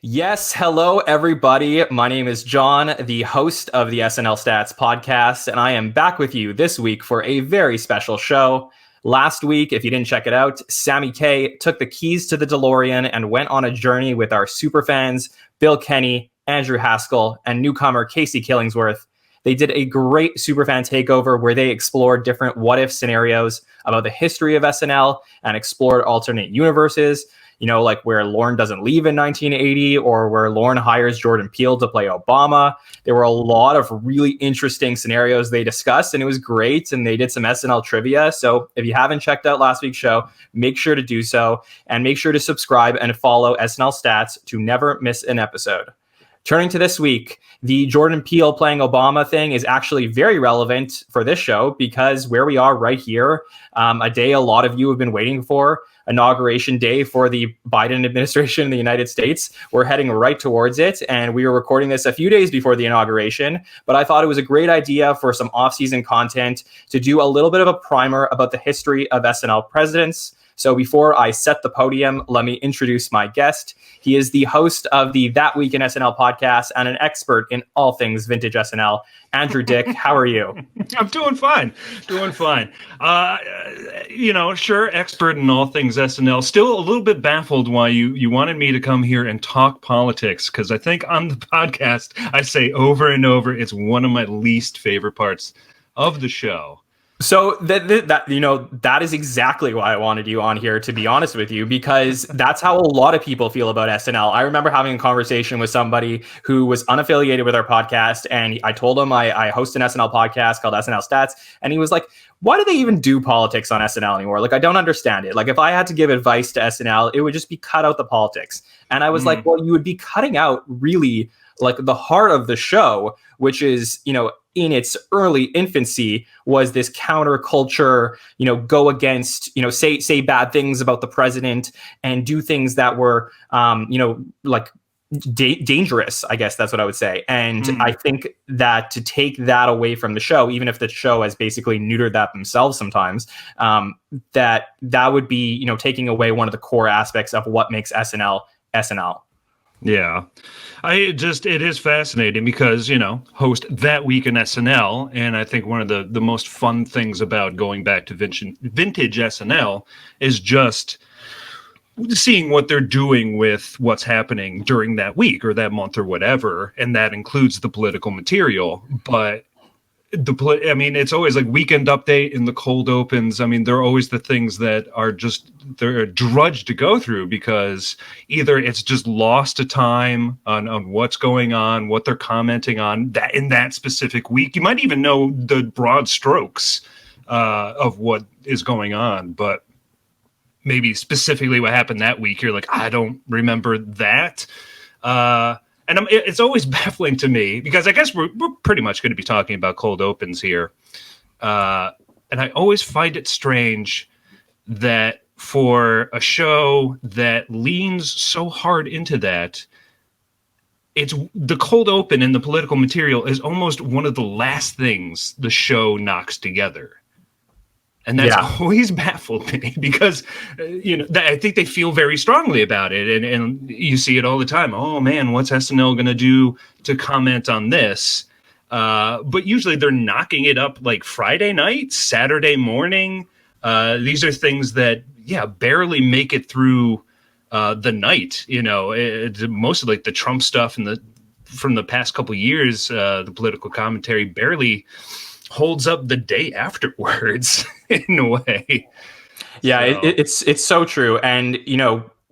Yes, hello everybody. My name is John, the host of the SNL Stats podcast, and I am back with you this week for a very special show. Last week, if you didn't check it out, Sammy K took the keys to the DeLorean and went on a journey with our superfans, Bill Kenny, Andrew Haskell, and newcomer Casey Killingsworth. They did a great superfan takeover where they explored different what-if scenarios about the history of SNL and explored alternate universes. You know, like where Lorne doesn't leave in 1980 or where Lorne hires Jordan Peele to play Obama. There were a lot of really interesting scenarios they discussed, and it was great. And they did some SNL trivia. So if you haven't checked out last week's show, make sure to do so. And make sure to subscribe and follow SNL Stats to never miss an episode. Turning to this week, the Jordan Peele playing Obama thing is actually very relevant for this show because where we are right here, a day a lot of you have been waiting for, Inauguration Day for the Biden administration in the United States. We're heading right towards it, and we were recording this a few days before the inauguration, but I thought it was a great idea for some off-season content to do a little bit of a primer about the history of SNL presidents. So before I set the podium, let me introduce my guest. He is the host of the That Week in SNL podcast and an expert in all things vintage SNL. Andrew Dick, how are you? I'm doing fine. Sure, expert in all things SNL. Still a little bit baffled why you wanted me to come here and talk politics, because I think on the podcast I say over and over it's one of my least favorite parts of the show. So that is exactly why I wanted you on here, to be honest with you, because that's how a lot of people feel about SNL. I remember having a conversation with somebody who was unaffiliated with our podcast, and I told him I host an SNL podcast called SNL Stats, and he was like, why do they even do politics on SNL anymore? Like, I don't understand it. Like, if I had to give advice to SNL, it would just be cut out the politics. And I was like, well, you would be cutting out really like the heart of the show, which is, in its early infancy was this counterculture, go against, say bad things about the president and do things that were, dangerous, I guess that's what I would say. And I think that to take that away from the show, even if the show has basically neutered that themselves sometimes, that would be, taking away one of the core aspects of what makes SNL. Yeah, it is fascinating because, host That Week in SNL. And I think one of the most fun things about going back to vintage SNL is just seeing what they're doing with what's happening during that week or that month or whatever. And that includes the political material. But it's always like Weekend Update and the cold opens. I mean, they're always the things that they're a drudge to go through because either it's just lost to time on what's going on, what they're commenting on that in that specific week. You might even know the broad strokes of what is going on, but maybe specifically what happened that week, you're like, I don't remember that. And it's always baffling to me because I guess we're pretty much going to be talking about cold opens here. And I always find it strange that for a show that leans so hard into that, it's the cold open and the political material is almost one of the last things the show knocks together. And that's always baffled me because, I think they feel very strongly about it. And you see it all the time. Oh, man, what's SNL going to do to comment on this? But usually they're knocking it up like Friday night, Saturday morning. These are things that, barely make it through the night. It's mostly like the Trump stuff and from the past couple of years, the political commentary barely holds up the day afterwards in a way. Yeah, so. It's so true. And,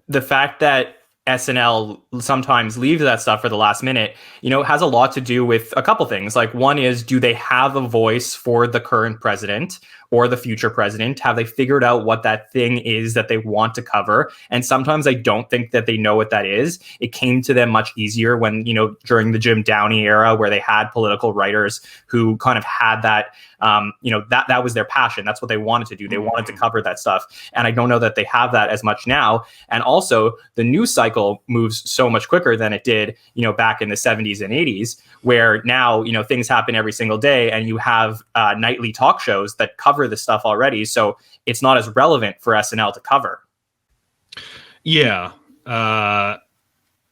the fact that SNL sometimes leaves that stuff for the last minute, has a lot to do with a couple things. Like, one is, do they have a voice for the current president or the future president? Have they figured out what that thing is that they want to cover? And sometimes I don't think that they know what that is. It came to them much easier when, during the Jim Downey era, where they had political writers who kind of had that, that was their passion. That's what they wanted to do. They wanted to cover that stuff. And I don't know that they have that as much now. And also the news cycle moves so much quicker than it did, back in the 70s and 80s, where now, things happen every single day and you have nightly talk shows that cover this stuff already. So it's not as relevant for SNL to cover. Yeah.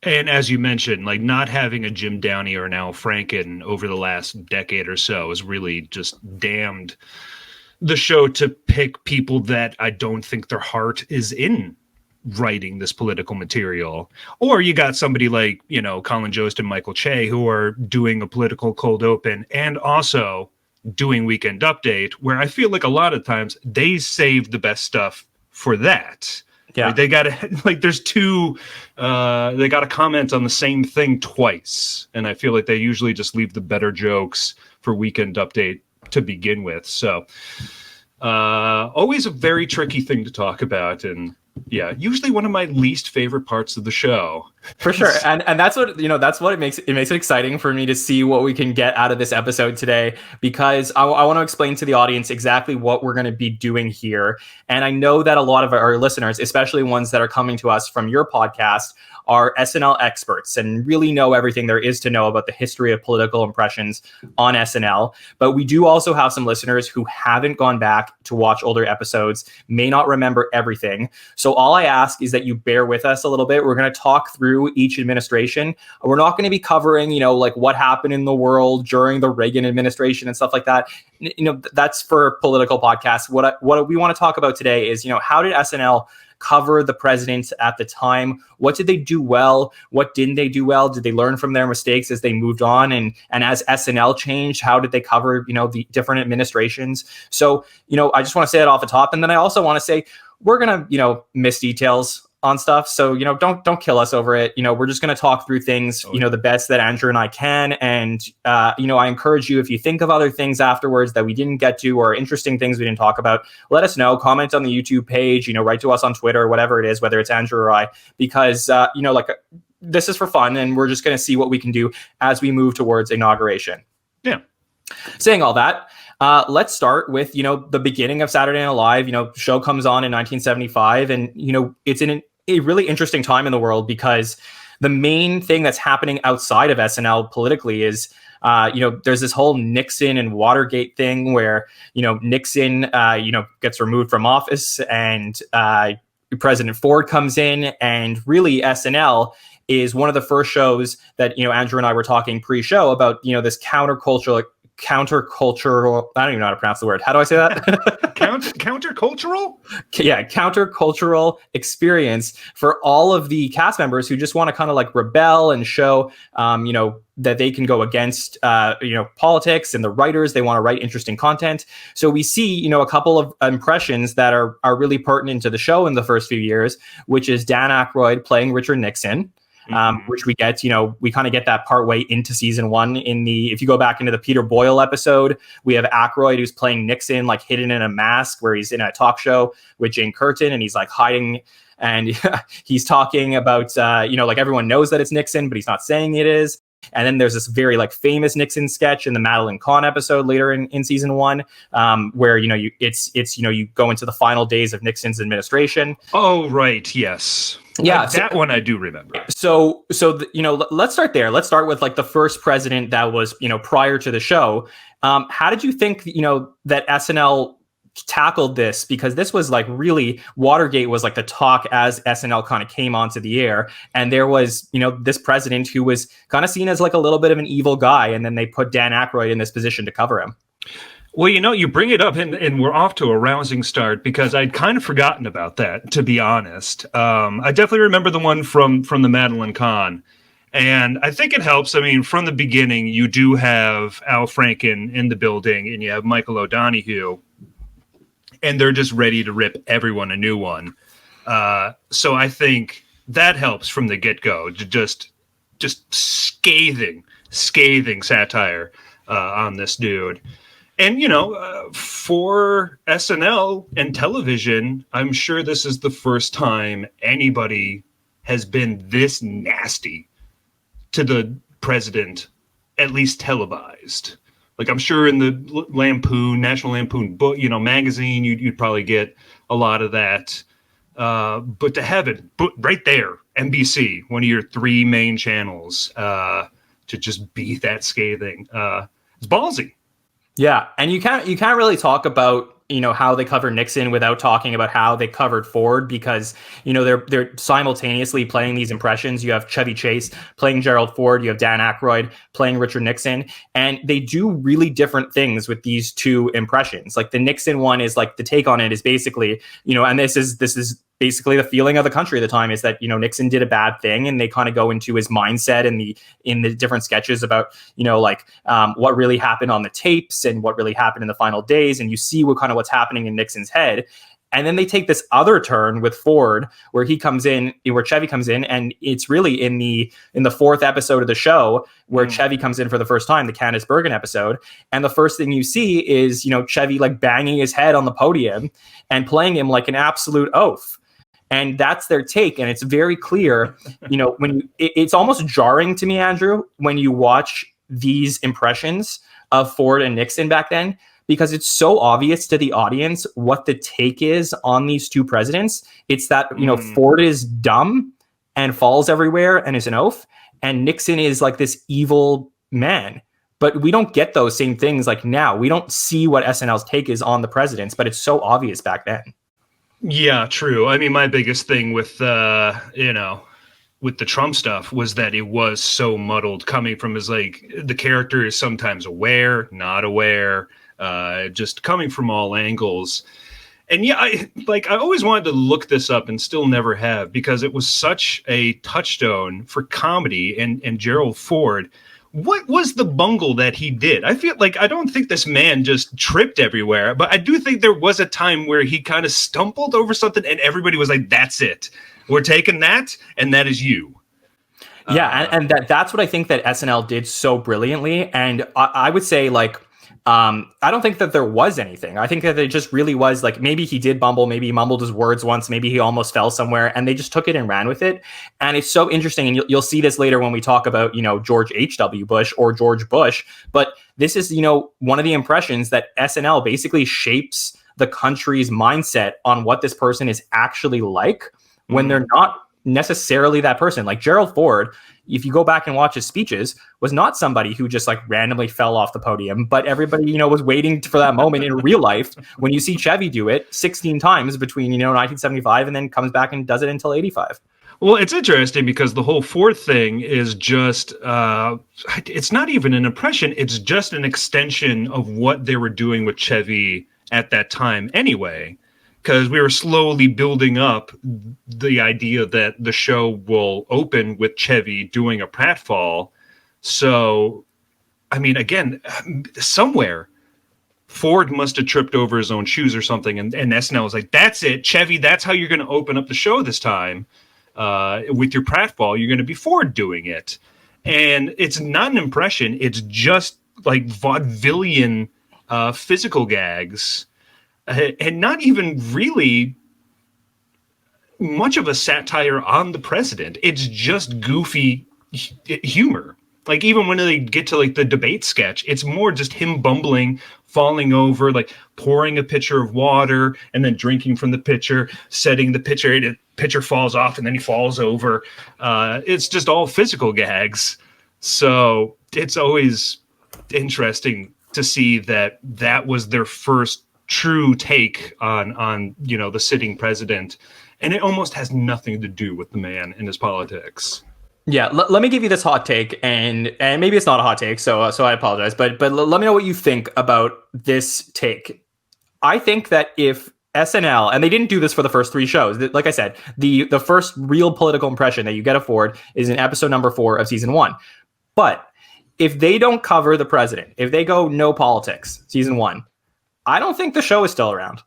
And as you mentioned, like not having a Jim Downey or an Al Franken over the last decade or so has really just damned the show to pick people that I don't think their heart is in writing this political material. Or you got somebody like, Colin Jost and Michael Che, who are doing a political cold open and also doing Weekend Update, where I feel like a lot of times they save the best stuff for that. Yeah. Like they got to, like, there's two, they got to comment on the same thing twice. And I feel like they usually just leave the better jokes for Weekend Update to begin with. So always a very tricky thing to talk about. And yeah, usually one of my least favorite parts of the show. For sure. And that's what, that's what it makes it exciting for me to see what we can get out of this episode today, because I want to explain to the audience exactly what we're going to be doing here. And I know that a lot of our listeners, especially ones that are coming to us from your podcast, are SNL experts and really know everything there is to know about the history of political impressions on SNL. But we do also have some listeners who haven't gone back to watch older episodes, may not remember everything. So all I ask is that you bear with us a little bit. We're going to talk through each administration. We're not going to be covering, like what happened in the world during the Reagan administration and stuff like that. That's for political podcasts. What we want to talk about today is, how did SNL cover the president at the time? What did they do well? What didn't they do well? Did they learn from their mistakes as they moved on? And as SNL changed, how did they cover, the different administrations? So, I just want to say that off the top. And then I also want to say, we're going to, miss details on stuff. So, don't kill us over it. We're just going to talk through things, the best that Andrew and I can. And, I encourage you, if you think of other things afterwards that we didn't get to or interesting things we didn't talk about, let us know, comment on the YouTube page, write to us on Twitter, whatever it is, whether it's Andrew or I, because, this is for fun and we're just going to see what we can do as we move towards inauguration. Yeah. Saying all that, let's start with, the beginning of Saturday Night Live. Show comes on in 1975 and, it's in a really interesting time in the world because the main thing that's happening outside of SNL politically is, there's this whole Nixon and Watergate thing where, Nixon, gets removed from office and President Ford comes in, and really SNL is one of the first shows that, Andrew and I were talking pre-show about, this countercultural, I don't even know how to pronounce the word. How do I say that? Countercultural? Yeah, countercultural experience for all of the cast members who just want to kind of like rebel and show, that they can go against, politics, and the writers, they want to write interesting content. So we see, a couple of impressions that are really pertinent to the show in the first few years, which is Dan Aykroyd playing Richard Nixon. Which we get, we kind of get that part way into season one. If you go back into the Peter Boyle episode, we have Aykroyd who's playing Nixon, like hidden in a mask, where he's in a talk show with Jane Curtin and he's like hiding, and he's talking about, like everyone knows that it's Nixon, but he's not saying it is. And then there's this very like famous Nixon sketch in the Madeline Kahn episode later in season one, where, you go into the final days of Nixon's administration. Oh, right. Yes. Yeah, that one I do remember. So let's start there. Let's start with like the first president that was, prior to the show. How did you think, that SNL tackled this? Because this was like really, Watergate was like the talk as SNL kind of came onto the air, and there was, this president who was kind of seen as like a little bit of an evil guy, and then they put Dan Aykroyd in this position to cover him. Well, you bring it up and we're off to a rousing start, because I'd kind of forgotten about that, to be honest. I definitely remember the one from the Madeline Kahn. And I think it helps. I mean, from the beginning, you do have Al Franken in the building and you have Michael O'Donoghue, and they're just ready to rip everyone a new one. So I think that helps from the get-go, just scathing satire on this dude. And, for SNL and television, I'm sure this is the first time anybody has been this nasty to the president, at least televised. Like, I'm sure in the National Lampoon book, magazine, you'd probably get a lot of that. But to have it right there, NBC, one of your three main channels, to just be that scathing, it's ballsy. Yeah, and you can't really talk about how they covered Nixon without talking about how they covered Ford, because they're simultaneously playing these impressions. You have Chevy Chase playing Gerald Ford, you have Dan Aykroyd playing Richard Nixon, and they do really different things with these two impressions. Like the Nixon one is like, the take on it is basically, and this is basically the feeling of the country at the time, is that Nixon did a bad thing, and they kind of go into his mindset in the different sketches about what really happened on the tapes and what really happened in the final days, and you see what's happening in Nixon's head. And then they take this other turn with Ford, where Chevy comes in, and it's really in the fourth episode of the show where Chevy comes in for the first time, the Candace Bergen episode. And the first thing you see is, Chevy like banging his head on the podium and playing him like an absolute oaf. And that's their take. And it's very clear, it's almost jarring to me, Andrew, when you watch these impressions of Ford and Nixon back then, because it's so obvious to the audience what the take is on these two presidents. It's that, Ford is dumb and falls everywhere and is an oaf, and Nixon is like this evil man. But we don't get those same things like now. We don't see what SNL's take is on the presidents, but it's so obvious back then. Yeah, true. I mean, my biggest thing with, with the Trump stuff was that it was so muddled, coming from his, the character is sometimes aware, not aware, just coming from all angles. And yeah, I always wanted to look this up and still never have, because it was such a touchstone for comedy and Gerald Ford. What was the bungle that he did? I feel like I don't think this man just tripped everywhere, but I do think there was a time where he kind of stumbled over something and everybody was like, that's it. We're taking that, and that is you. Yeah, and that's what I think that SNL did so brilliantly. And I would say, I don't think that there was anything. I think that it just really was maybe he did bumble, maybe he mumbled his words once, maybe he almost fell somewhere, and they just took it and ran with it. And it's so interesting, and you'll see this later when we talk about, George H.W. Bush or George Bush. But this is, one of the impressions that SNL basically shapes the country's mindset on what this person is actually like when they're not necessarily that person. Like Gerald Ford, if you go back and watch his speeches, was not somebody who just randomly fell off the podium, but everybody, was waiting for that moment in real life when you see Chevy do it 16 times between, 1975 and then comes back and does it until 85. Well, it's interesting because the whole Ford thing is just, it's not even an impression. It's just an extension of what they were doing with Chevy at that time anyway. Because we were slowly building up the idea that the show will open with Chevy doing a pratfall. So, I mean, again, somewhere Ford must have tripped over his own shoes or something. And SNL was like, that's it, Chevy, that's how you're going to open up the show this time. With your pratfall, you're going to be Ford doing it. And it's not an impression. It's just vaudevillian physical gags. And not even really much of a satire on the president. It's just goofy humor. Even when they get to the debate sketch, it's more just him bumbling, falling over, pouring a pitcher of water and then drinking from the pitcher, setting the pitcher, the pitcher falls off and then he falls over. It's just all physical gags. So it's always interesting to see that was their first true take on the sitting president, and it almost has nothing to do with the man and his politics. Yeah, let me give you this hot take, and maybe it's not a hot take, so I apologize, but let me know what you think about this take. I think that if SNL, and they didn't do this for the first three shows, like I said, the first real political impression that you get of Ford is in episode number 4 of season 1. But if they don't cover the president, if they go no politics, season 1, I don't think the show is still around.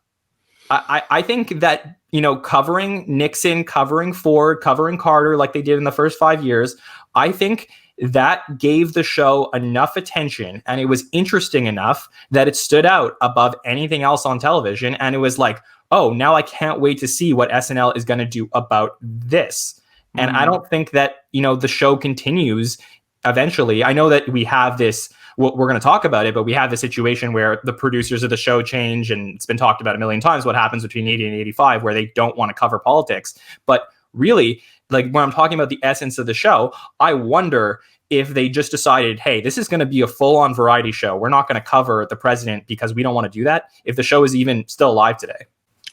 I think that, covering Nixon, covering Ford, covering Carter like they did in the first 5 years, I think that gave the show enough attention and it was interesting enough that it stood out above anything else on television. And it was like, oh, now I can't wait to see what SNL is going to do about this. And I don't think that, the show continues eventually. I know that we have this, we're going to talk about it, but we have the situation where the producers of the show change, and it's been talked about a million times what happens between 80 and 85 where they don't want to cover politics. But really, when I'm talking about the essence of the show, I wonder if they just decided, hey, this is going to be a full-on variety show. We're not going to cover the president because we don't want to do that. If the show is even still alive today.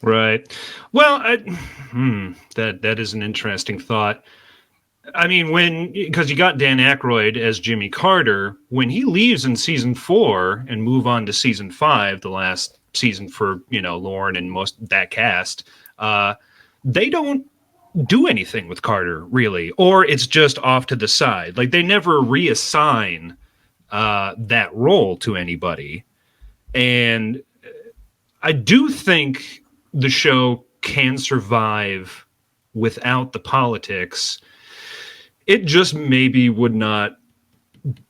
Right. Well, that is an interesting thought. I mean, because you got Dan Aykroyd as Jimmy Carter, when he leaves in season 4 and move on to season 5, the last season for, Lorne and most that cast, they don't do anything with Carter, really, or it's just off to the side. Like, they never reassign that role to anybody. And I do think the show can survive without the politics. It just maybe would not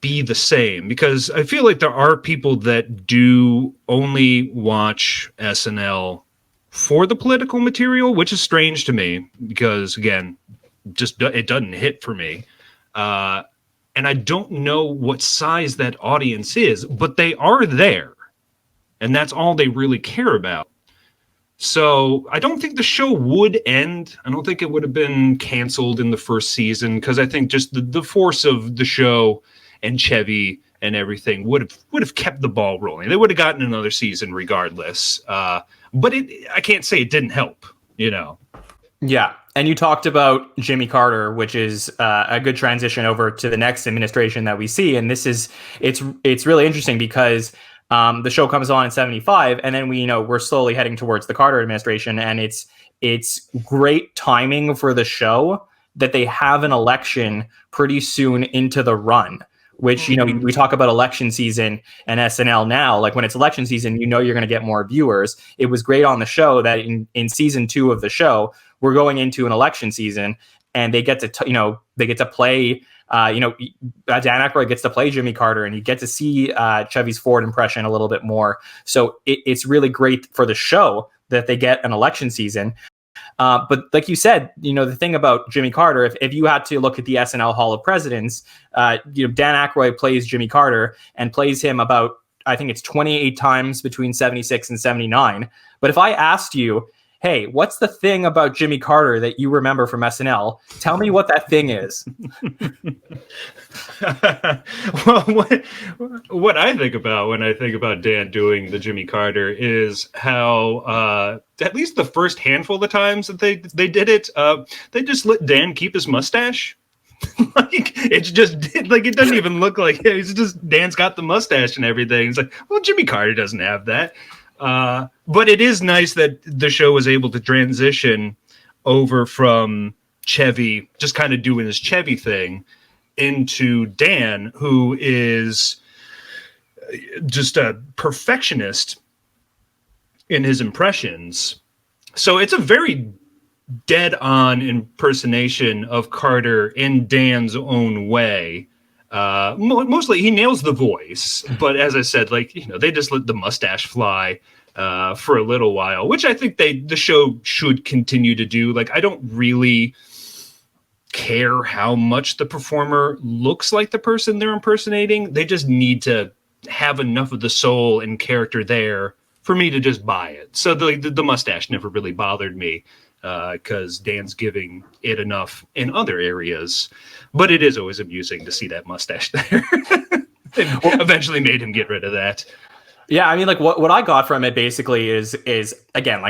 be the same, because I feel like there are people that do only watch SNL for the political material, which is strange to me because, again, just it doesn't hit for me. And I don't know what size that audience is, but they are there. And that's all they really care about. So I don't think the show would end. I don't think it would have been canceled in the first season, because I think just the force of the show and Chevy and everything would have kept the ball rolling. They would have gotten another season regardless. But I can't say it didn't help, Yeah. And you talked about Jimmy Carter, which is a good transition over to the next administration that we see. And it's really interesting because the show comes on in 75, and then we're slowly heading towards the Carter administration, and it's great timing for the show that they have an election pretty soon into the run, which, we talk about election season and SNL now, like when it's election season, you're going to get more viewers. It was great on the show that in season 2 of the show, we're going into an election season, and they get to, they get to play, Dan Aykroyd gets to play Jimmy Carter, and you get to see Chevy's Ford impression a little bit more. So it's really great for the show that they get an election season. But like you said, the thing about Jimmy Carter, if you had to look at the SNL Hall of Presidents, Dan Aykroyd plays Jimmy Carter and plays him about, I think it's 28 times between 76 and 79. But if I asked you, hey, what's the thing about Jimmy Carter that you remember from SNL? Tell me what that thing is. Well, what I think about when I think about Dan doing the Jimmy Carter is how at least the first handful of the times that they did it, they just let Dan keep his mustache. Like, it's just like, it doesn't even look like it's just Dan's got the mustache and everything. It's like, well, Jimmy Carter doesn't have that. But it is nice that the show was able to transition over from Chevy just kind of doing his Chevy thing into Dan, who is just a perfectionist in his impressions. So it's a very dead-on impersonation of Carter in Dan's own way. Mostly he nails the voice, but as I said, they just let the mustache fly for a little while, which I think the show should continue to do. Like, I don't really care how much the performer looks like the person they're impersonating. They just need to have enough of the soul and character there for me to just buy it. So the mustache never really bothered me, because Dan's giving it enough in other areas. But it is always amusing to see that mustache there. They eventually made him get rid of that. Yeah, I mean, what I got from it basically is again,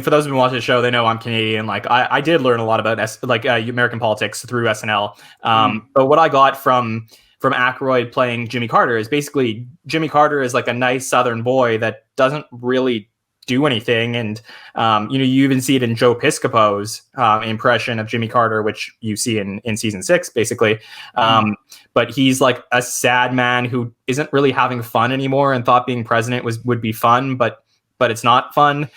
for those who've been watching the show, they know I'm Canadian. I did learn a lot about American politics through SNL. But what I got from Aykroyd playing Jimmy Carter is basically Jimmy Carter is like a nice Southern boy that doesn't really do anything, and you even see it in Joe Piscopo's impression of Jimmy Carter, which you see in season 6 basically. But he's like a sad man who isn't really having fun anymore and thought being president would be fun, but it's not fun.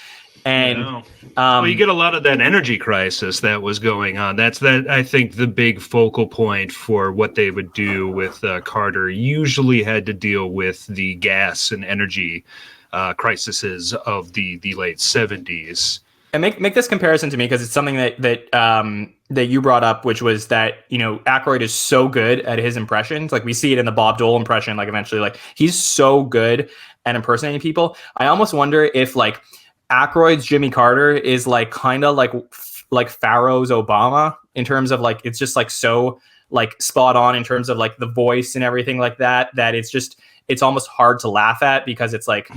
And well, you get a lot of that energy crisis that was going on. That's I think the big focal point for what they would do with Carter usually had to deal with the gas and energy crises of the late 70s. And make this comparison to me, because it's something that you brought up, which was that Aykroyd is so good at his impressions. Like, we see it in the Bob Dole impression. Like, eventually, he's so good at impersonating people. I almost wonder if Aykroyd's Jimmy Carter is kind of like Farrow's Obama, in terms of it's just so like spot on in terms of like the voice and everything like that, that it's almost hard to laugh at, because it's like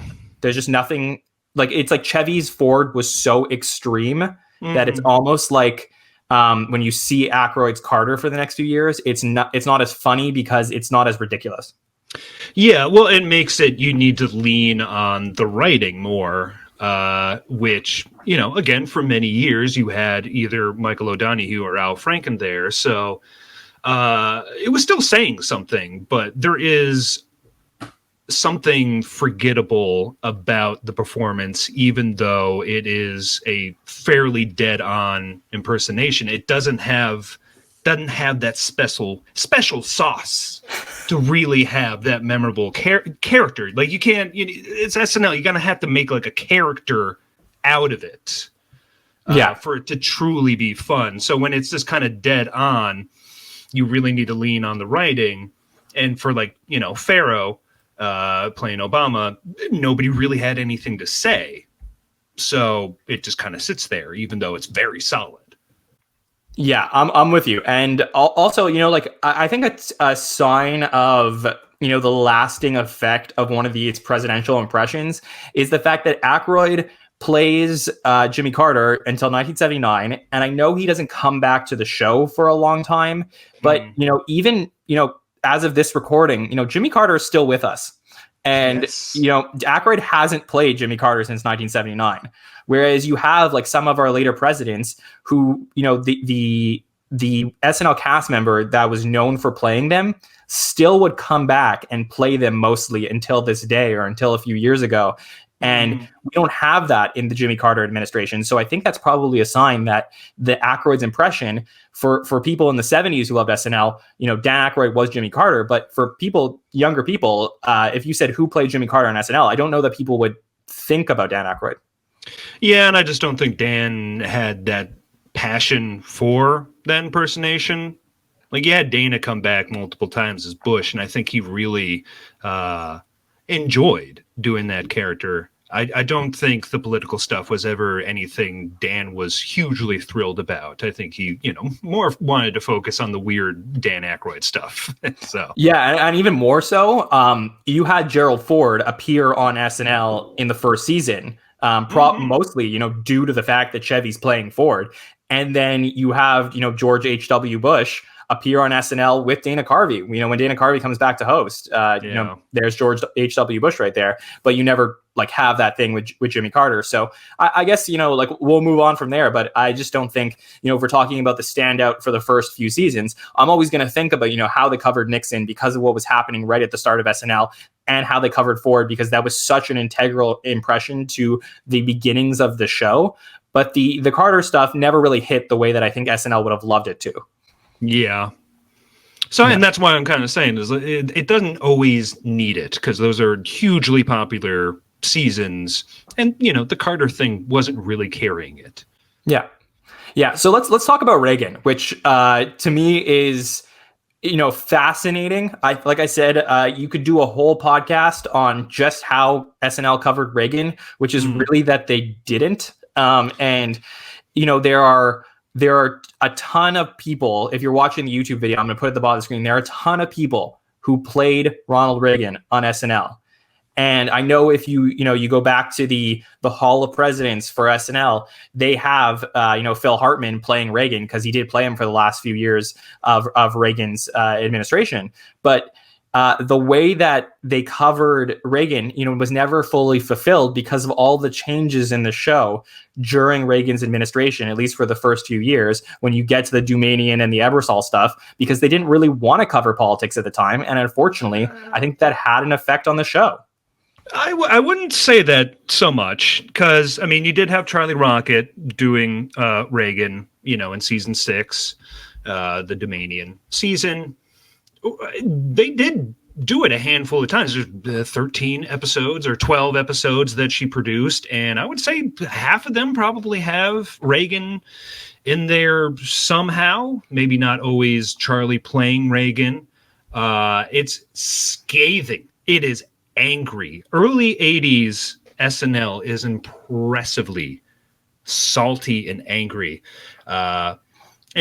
there's just nothing, like it's like Chevy's Ford was so extreme that it's almost like when you see Aykroyd's Carter for the next few years, it's not as funny because it's not as ridiculous. Yeah, well, it makes it, you need to lean on the writing more, which, you know, again, for many years you had either Michael O'Donoghue or Al Franken there, so it was still saying something, but there is something forgettable about the performance, even though it is a fairly dead-on impersonation. It doesn't have that special sauce to really have that memorable character. Like you can't, it's SNL. You're gonna have to make like a character out of it, for it to truly be fun. So when it's just kind of dead on, you really need to lean on the writing. And for like, you know, Farrow playing Obama, nobody really had anything to say, so it just kind of sits there, even though it's very solid. Yeah, I'm with you. And also, you know, like I think it's a sign of, you know, the lasting effect of one of these presidential impressions is the fact that Aykroyd plays Jimmy Carter until 1979. And I know he doesn't come back to the show for a long time, but, you know, even, you know, as of this recording, you know, Jimmy Carter is still with us. And, you know, Aykroyd hasn't played Jimmy Carter since 1979. Whereas you have like some of our later presidents who, you know, the SNL cast member that was known for playing them still would come back and play them mostly until this day or until a few years ago. And we don't have that in the Jimmy Carter administration. So I think that's probably a sign that the Aykroyd's impression for people in the 70s who loved SNL, you know, Dan Aykroyd was Jimmy Carter. But for people, younger people, if you said who played Jimmy Carter on SNL, I don't know that people would think about Dan Aykroyd. Yeah, and I just don't think Dan had that passion for that impersonation. Like, you had Dana come back multiple times as Bush, and I think he really enjoyed doing that character. I don't think the political stuff was ever anything Dan was hugely thrilled about. I think he, you know, more wanted to focus on the weird Dan Aykroyd stuff. So yeah, and even more so, you had Gerald Ford appear on SNL in the first season. Mostly, you know, due to the fact that Chevy's playing Ford. And then you have, you know, George H.W. Bush appear on SNL with Dana Carvey. You know, when Dana Carvey comes back to host, you know, there's George H.W. Bush right there, but you never like have that thing with Jimmy Carter. So I guess, you know, like we'll move on from there, but I just don't think, you know, if we're talking about the standout for the first few seasons, I'm always going to think about, you know, how they covered Nixon because of what was happening right at the start of SNL, and how they covered Ford because that was such an integral impression to the beginnings of the show. But the Carter stuff never really hit the way that I think SNL would have loved it to. Yeah. So, and that's why I'm kind of saying is it doesn't always need it, because those are hugely popular seasons, and you know the Carter thing wasn't really carrying it. Yeah. So let's talk about Reagan, which to me is, you know, fascinating. Like I said, you could do a whole podcast on just how SNL covered Reagan, which is really that they didn't. And you know, there are a ton of people. If you're watching the YouTube video, I'm going to put it at the bottom of the screen. There are a ton of people who played Ronald Reagan on SNL. And I know if you go back to the Hall of Presidents for SNL, they have, you know, Phil Hartman playing Reagan because he did play him for the last few years of Reagan's administration. But the way that they covered Reagan, you know, was never fully fulfilled because of all the changes in the show during Reagan's administration, at least for the first few years, when you get to the Dumanian and the Ebersol stuff, because they didn't really want to cover politics at the time. And unfortunately, I think that had an effect on the show. I wouldn't say that so much, because, I mean, you did have Charlie Rocket doing Reagan, you know, in season 6, the Dumanian season. They did do it a handful of times. There's 13 episodes or 12 episodes that she produced, and I would say half of them probably have Reagan in there somehow. Maybe not always Charlie playing Reagan. It's scathing. It is angry. Early 80s SNL is impressively salty and angry. And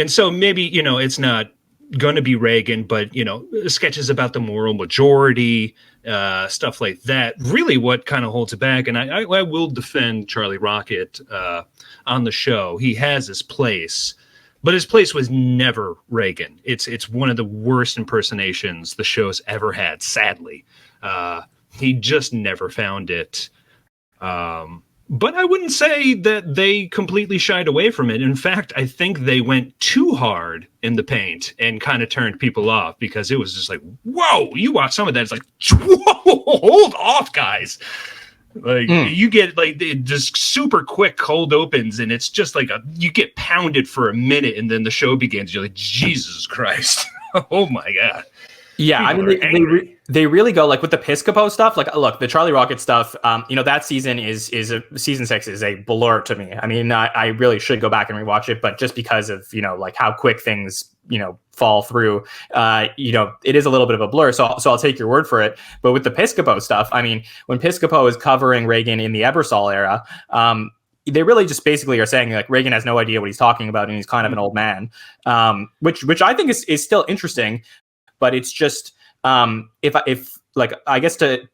so maybe, you know, it's not going to be Reagan, but, sketches about the moral majority, stuff like that. Really what kind of holds it back. And I will defend Charlie Rocket on the show. He has his place, but his place was never Reagan. It's one of the worst impersonations the show's ever had, sadly. He just never found it. But I wouldn't say that they completely shied away from it. In fact, I think they went too hard in the paint and kind of turned people off, because it was just like, whoa, you watch some of that. It's like, whoa, hold off, guys. Like you get like just super quick cold opens, and it's just like you get pounded for a minute, and then the show begins. You're like, Jesus Christ. Oh my God. Yeah, People I mean, they really go like with the Piscopo stuff. Like, look, the Charlie Rocket stuff. That season season 6 is a blur to me. I mean, I really should go back and rewatch it, but just because of like how quick things fall through, it is a little bit of a blur. So I'll take your word for it. But with the Piscopo stuff, I mean, when Piscopo is covering Reagan in the Ebersol era, they really just basically are saying like Reagan has no idea what he's talking about, and he's kind of an old man, which I think is still interesting. But it's just if like I guess to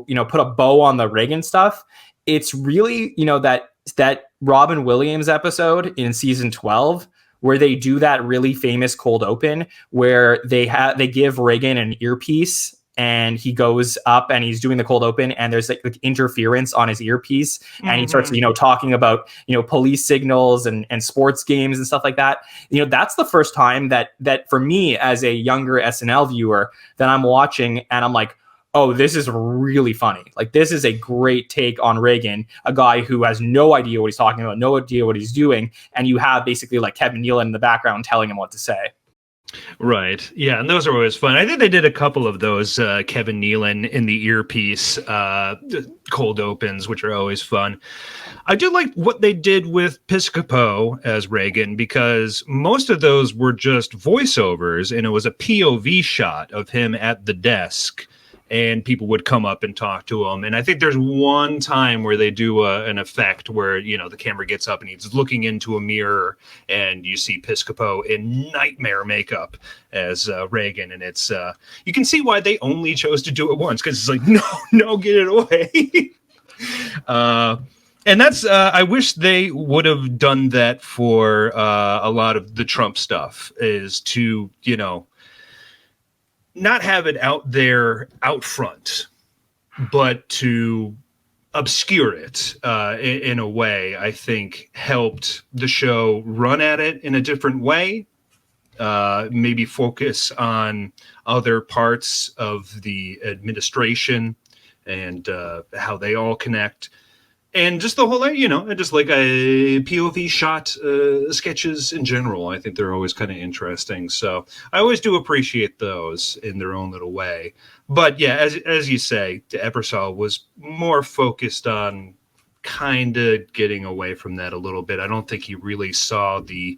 put a bow on the Reagan stuff, it's really that Robin Williams episode in season 12 where they do that really famous cold open where they give Reagan an earpiece, and he goes up and he's doing the cold open, and there's like interference on his earpiece, and he starts talking about police signals and sports games and stuff like that. That's the first time that for me as a younger SNL viewer that I'm watching, and I'm like, oh, this is really funny. Like, this is a great take on Reagan, a guy who has no idea what he's talking about, no idea what he's doing, and you have basically like Kevin Nealon in the background telling him what to say. Right. Yeah, and those are always fun. I think they did a couple of those Kevin Nealon in the earpiece cold opens, which are always fun. I do like what they did with Piscopo as Reagan, because most of those were just voiceovers, and it was a POV shot of him at the desk, and people would come up and talk to him. And I think there's one time where they do an effect where, the camera gets up and he's looking into a mirror, and you see Piscopo in nightmare makeup as Reagan. And it's, you can see why they only chose to do it once, because it's like, no, get it away. And that's, I wish they would have done that for a lot of the Trump stuff, is to, not have it out there out front, but to obscure it in a way, I think helped the show run at it in a different way. Maybe focus on other parts of the administration and how they all connect. And just the whole, just like a POV shot sketches in general. I think they're always kind of interesting. So I always do appreciate those in their own little way. But yeah, as you say, Ebersol was more focused on kind of getting away from that a little bit. I don't think he really saw the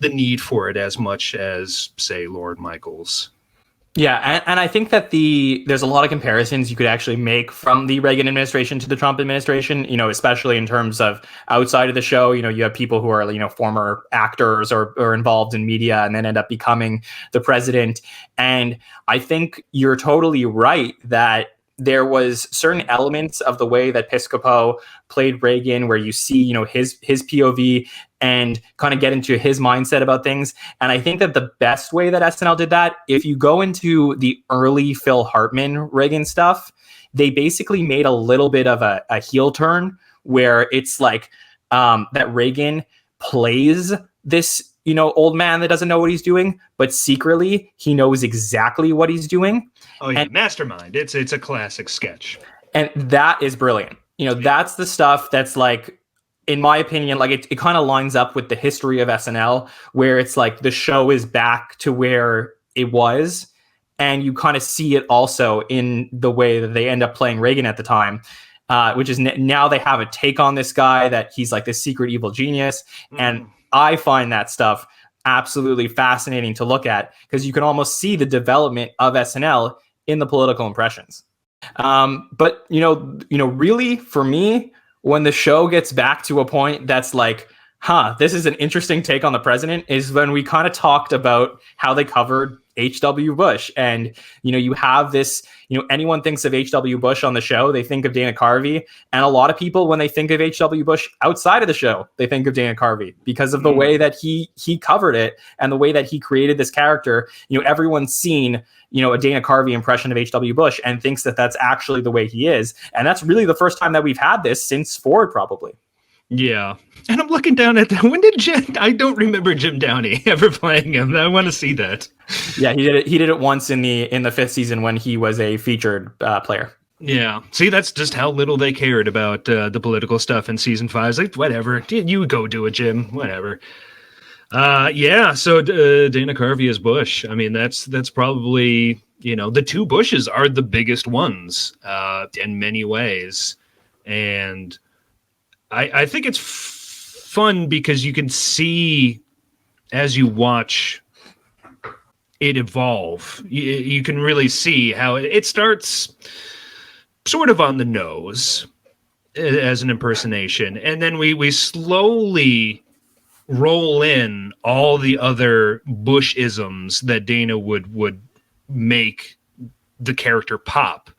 need for it as much as, say, Lord Michaels. Yeah, and I think that there's a lot of comparisons you could actually make from the Reagan administration to the Trump administration, especially in terms of outside of the show. You have people who are, former actors or involved in media and then end up becoming the president. And I think you're totally right that there was certain elements of the way that Piscopo played Reagan where you see, his POV and kind of get into his mindset about things. And I think that the best way that SNL did that, if you go into the early Phil Hartman Reagan stuff, they basically made a little bit of a heel turn where it's like that Reagan plays this, old man that doesn't know what he's doing, but secretly he knows exactly what he's doing. Oh yeah, mastermind. It's a classic sketch. And that is brilliant. That's the stuff that's like, in my opinion, like it kind of lines up with the history of SNL, where it's like the show is back to where it was. And you kind of see it also in the way that they end up playing Reagan at the time, which is now they have a take on this guy that he's like this secret evil genius. And I find that stuff absolutely fascinating to look at, because you can almost see the development of SNL in the political impressions. But really, for me, when the show gets back to a point that's like This is an interesting take on the president, is when we kind of talked about how they covered H.W. Bush. And, you have this, anyone thinks of H.W. Bush on the show, they think of Dana Carvey. And a lot of people, when they think of H.W. Bush outside of the show, they think of Dana Carvey because of the way that he covered it and the way that he created this character. Everyone's seen, a Dana Carvey impression of H.W. Bush and thinks that that's actually the way he is. And that's really the first time that we've had this since Ford, probably. Yeah. And I'm looking down at when did I don't remember Jim Downey ever playing him. I want to see that. Yeah, he did it. He did it once in the fifth season when he was a featured player. Yeah. See, that's just how little they cared about the political stuff in season 5. It's like, whatever. You go do it, Jim. Whatever. Yeah. So Dana Carvey as Bush. I mean, that's probably, the two Bushes are the biggest ones in many ways. And I think it's fun because you can see as you watch it evolve. You can really see how it starts sort of on the nose as an impersonation. And then we slowly roll in all the other Bush-isms that Dana would make the character pop.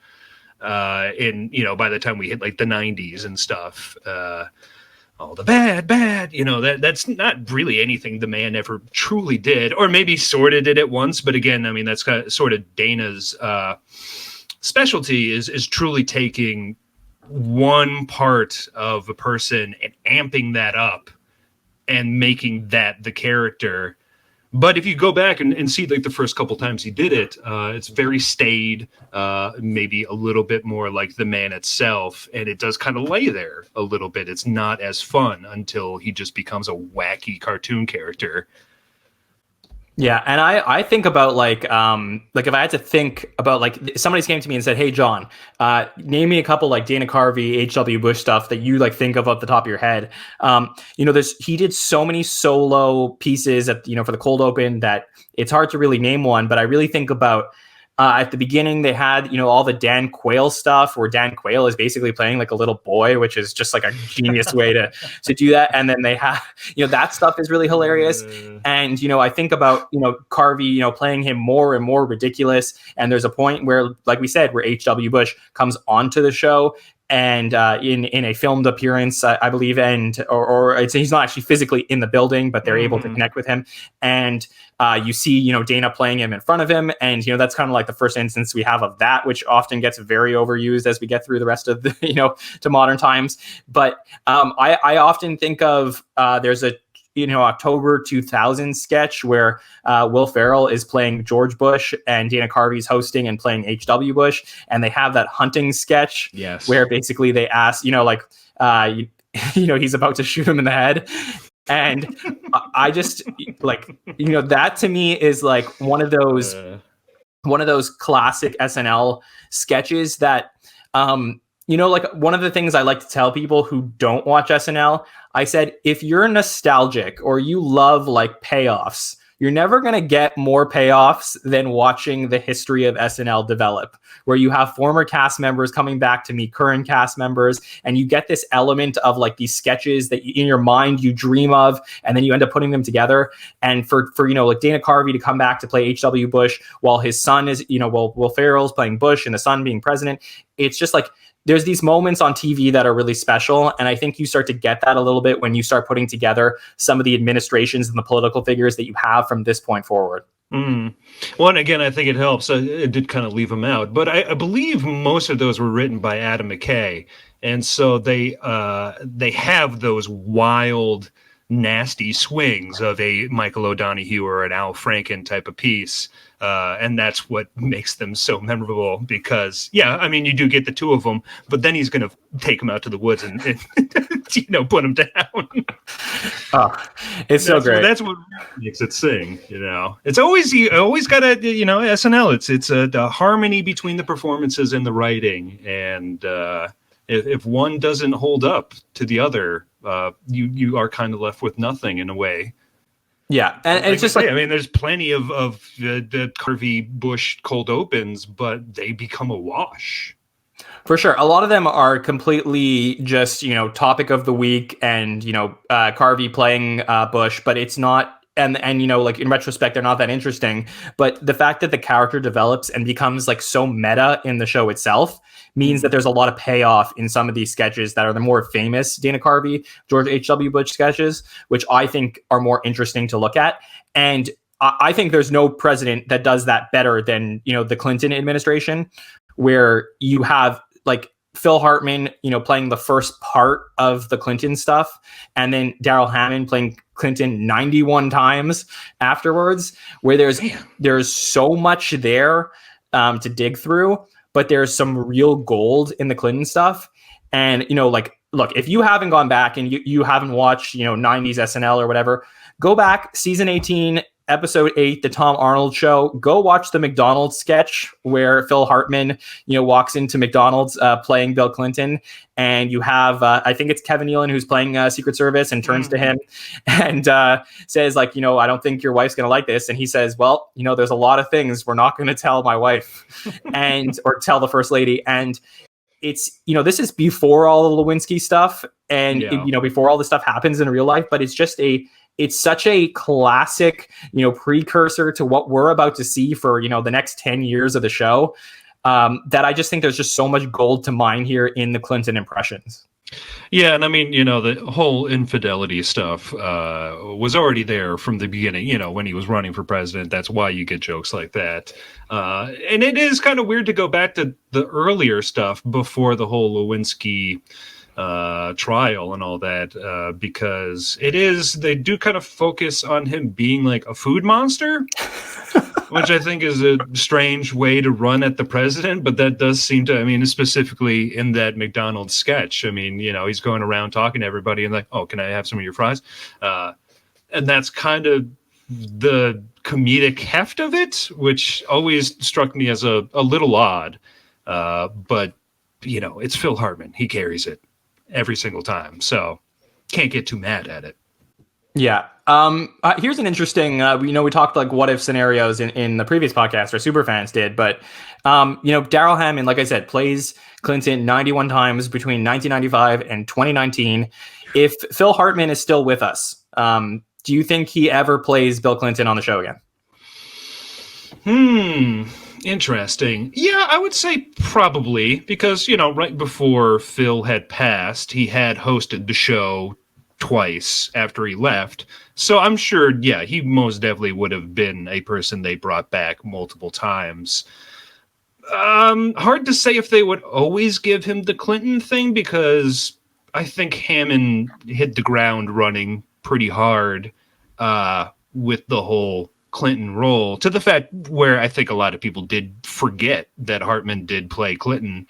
By the time we hit like the 90s and stuff, all the bad, that's not really anything the man ever truly did, or maybe sort of did it once. But again, I mean, that's kind of sort of Dana's specialty is truly taking one part of a person and amping that up and making that the character. But if you go back and see like the first couple times he did it, it's very staid, maybe a little bit more like the man itself. And it does kind of lay there a little bit. It's not as fun until he just becomes a wacky cartoon character. Yeah, and I think about like if I had to think about like somebody's came to me and said, "Hey, John, name me a couple like Dana Carvey, H.W. Bush stuff that you like think of off the top of your head." He did so many solo pieces at for the cold open that it's hard to really name one. But I really think about at the beginning they had all the Dan Quayle stuff where Dan Quayle is basically playing like a little boy, which is just like a genius way to do that. And then they have that stuff is really hilarious. And I think about Carvey playing him more and more ridiculous. And there's a point where, like we said, where H.W. Bush comes onto the show. And in a filmed appearance, I believe, or he's not actually physically in the building, but they're able to connect with him. And you see, Dana playing him in front of him, and that's kind of like the first instance we have of that, which often gets very overused as we get through the rest of the to modern times. But I often think of there's a October 2000 sketch where Will Ferrell is playing George Bush and Dana Carvey's hosting and playing H.W. Bush. And they have that hunting sketch where basically they ask, he's about to shoot him in the head. And I just that to me is like one of those classic SNL sketches that, like one of the things I like to tell people who don't watch SNL, I said, if you're nostalgic or you love like payoffs, you're never going to get more payoffs than watching the history of SNL develop, where you have former cast members coming back to meet current cast members. And you get this element of like these sketches that in your mind you dream of, and then you end up putting them together. And for like Dana Carvey to come back to play H.W. Bush while his son is, Will Ferrell's playing Bush and the son being president. It's just like, there's these moments on TV that are really special. And I think you start to get that a little bit when you start putting together some of the administrations and the political figures that you have from this point forward. Well, and again, I think it helps. It did kind of leave them out, but I believe most of those were written by Adam McKay. And so they have those wild, nasty swings of a Michael O'Donoghue or an Al Franken type of piece. And that's what makes them so memorable because, you do get the two of them, but then he's going to take them out to the woods and put them down. It's so great. That's what makes it sing, It's always, you always got to, SNL, it's a harmony between the performances and the writing. And if one doesn't hold up to the other, you are kind of left with nothing in a way. Yeah, and it's just there's plenty of the Carvey Bush cold opens, but they become a wash. For sure. A lot of them are completely just, topic of the week and, Carvey playing Bush, but it's not. And like in retrospect, they're not that interesting. But the fact that the character develops and becomes like so meta in the show itself means that there's a lot of payoff in some of these sketches that are the more famous Dana Carvey, George H.W. Bush sketches, which I think are more interesting to look at. And I think there's no president that does that better than, the Clinton administration, where you have like Phil Hartman, playing the first part of the Clinton stuff, and then Daryl Hammond playing Clinton 91 times afterwards, where there's so much there to dig through, but there's some real gold in the Clinton stuff. And, look, if you haven't gone back and you haven't watched, 90s SNL or whatever, go back, season 18, episode 8, the Tom Arnold show. Go watch the McDonald's sketch where Phil Hartman, walks into McDonald's playing Bill Clinton, and you have I think it's Kevin Nealon who's playing Secret Service and turns to him and says like, I don't think your wife's gonna like this, and he says, well, there's a lot of things we're not going to tell my wife and or tell the first lady. And it's, this is before all the Lewinsky stuff and before all this stuff happens in real life, but it's such a classic, precursor to what we're about to see for, the next 10 years of the show, that I just think there's just so much gold to mine here in the Clinton impressions. Yeah, and I mean, the whole infidelity stuff was already there from the beginning, when he was running for president. That's why you get jokes like that. And it is kind of weird to go back to the earlier stuff before the whole Lewinsky trial and all that, because they do kind of focus on him being like a food monster, which I think is a strange way to run at the president. But that does seem to, specifically in that McDonald's sketch, he's going around talking to everybody and like, oh, can I have some of your fries? And that's kind of the comedic heft of it, which always struck me as a little odd. But, it's Phil Hartman. He carries it every single time, so can't get too mad at it. Yeah. Here's an interesting, we talked like what if scenarios in the previous podcast, or superfans did, but Daryl Hammond, like I said, plays Clinton 91 times between 1995 and 2019. If Phil Hartman is still with us, do you think he ever plays Bill Clinton on the show again? Interesting. Yeah, I would say probably, because, right before Phil had passed, he had hosted the show twice after he left. So I'm sure, yeah, he most definitely would have been a person they brought back multiple times. Hard to say if they would always give him the Clinton thing, because I think Hammond hit the ground running pretty hard with the whole Clinton role, to the fact where I think a lot of people did forget that Hartman did play Clinton,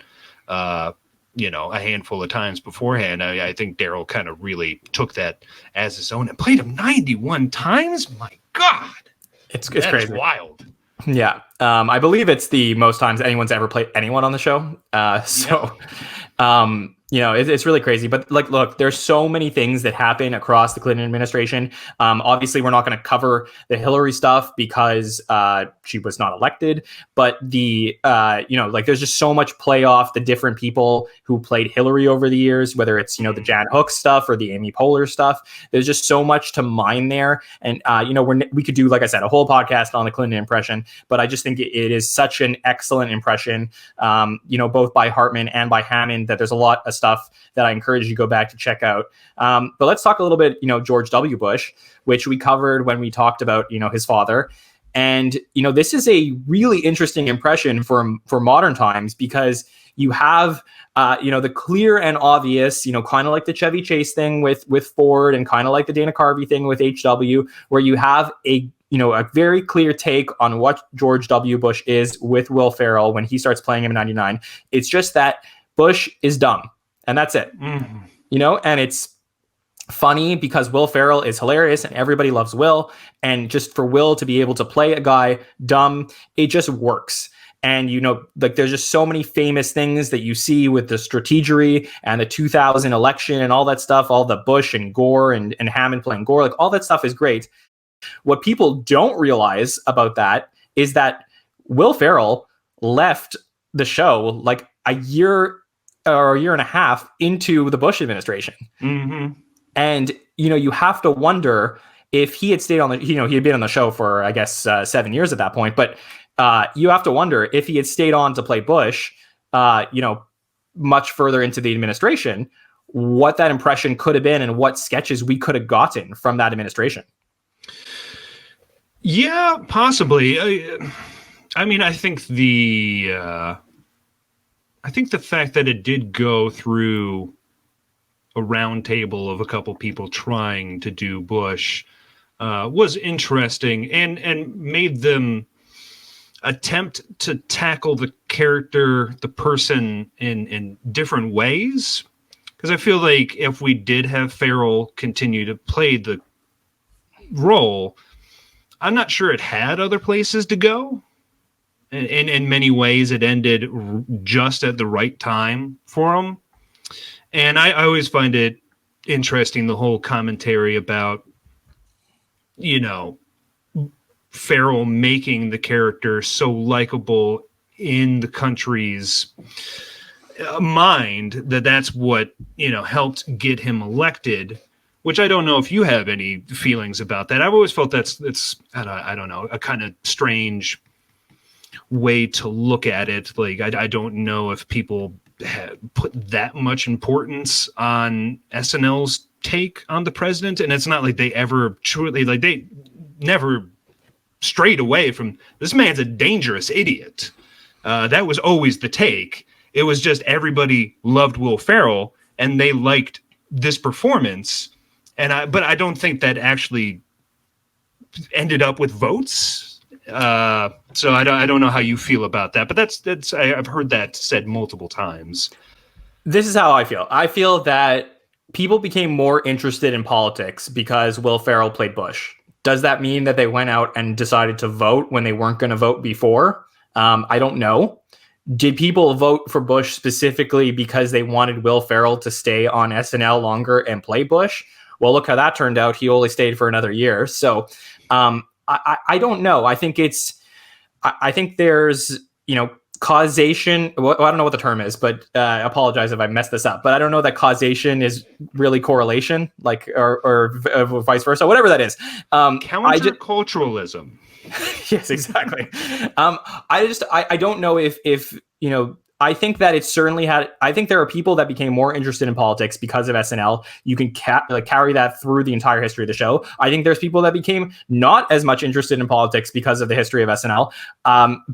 a handful of times beforehand. I think Daryl kind of really took that as his own and played him 91 times. My God, it's crazy, wild. Yeah, I believe it's the most times anyone's ever played anyone on the show. It's really crazy. But like, look, there's so many things that happen across the Clinton administration. Obviously, we're not going to cover the Hillary stuff because she was not elected. But there's just so much play off the different people who played Hillary over the years, whether it's, the Jan Hooks stuff or the Amy Poehler stuff. There's just so much to mine there. And, we could do, like I said, a whole podcast on the Clinton impression. But I just think it is such an excellent impression, both by Hartman and by Hammond, that there's a lot of stuff that I encourage you to go back to check out. But let's talk a little bit, George W. Bush, which we covered when we talked about, his father. And, this is a really interesting impression for modern times, because you have, the clear and obvious, kind of like the Chevy Chase thing with Ford, and kind of like the Dana Carvey thing with HW, where you have a very clear take on what George W. Bush is with Will Ferrell when he starts playing him in 99. It's just that Bush is dumb. And that's it. And it's funny because Will Ferrell is hilarious and everybody loves Will. And just for Will to be able to play a guy dumb, it just works. And, there's just so many famous things that you see with the strategery and the 2000 election and all that stuff, all the Bush and Gore and Hammond playing Gore, like all that stuff is great. What people don't realize about that is that Will Ferrell left the show like a year or a year and a half into the Bush administration. Mm-hmm. And, you have to wonder if he had stayed on the, he had been on the show for, I guess, 7 years at that point. But you have to wonder if he had stayed on to play Bush, much further into the administration, what that impression could have been and what sketches we could have gotten from that administration. Yeah, possibly. I mean, I think the fact that it did go through a round table of a couple people trying to do Bush was interesting and made them attempt to tackle the character, the person in different ways. Because I feel like if we did have Farrell continue to play the role, I'm not sure it had other places to go. In many ways, it ended just at the right time for him. And I always find it interesting, the whole commentary about, Farrell making the character so likable in the country's mind that's what, helped get him elected, which I don't know if you have any feelings about that. I've always felt it's I don't know, a kind of strange way to look at it. Like, I don't know if people put that much importance on SNL's take on the president. And it's not like they ever truly, like, they never strayed away from, this man's a dangerous idiot. That was always the take. It was just everybody loved Will Ferrell and they liked this performance. But I don't think that actually ended up with votes. So I don't know how you feel about that, but I've heard that said multiple times. This is how I feel. I feel that people became more interested in politics because Will Ferrell played Bush. Does that mean that they went out and decided to vote when they weren't going to vote before? I don't know. Did people vote for Bush specifically because they wanted Will Ferrell to stay on SNL longer and play Bush? Well, look how that turned out. He only stayed for another year. So I don't know. I think there's, causation. Well, I don't know what the term is, but I apologize if I messed this up. But I don't know that causation is really correlation, like or vice versa, whatever that is. Counterculturalism. Yes, exactly. I don't know if I think that it certainly had. I think there are people that became more interested in politics because of SNL. You can carry that through the entire history of the show. I think there's people that became not as much interested in politics because of the history of SNL.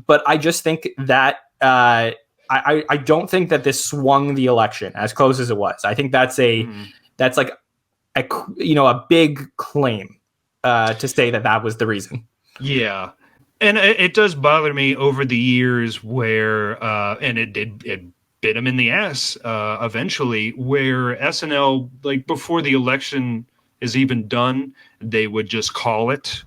But I just think that I don't think that this swung the election as close as it was. I think that's like a big claim to say that was the reason. Yeah. And it does bother me over the years where, and it bit him in the ass eventually, where SNL, like before the election is even done, they would just call it.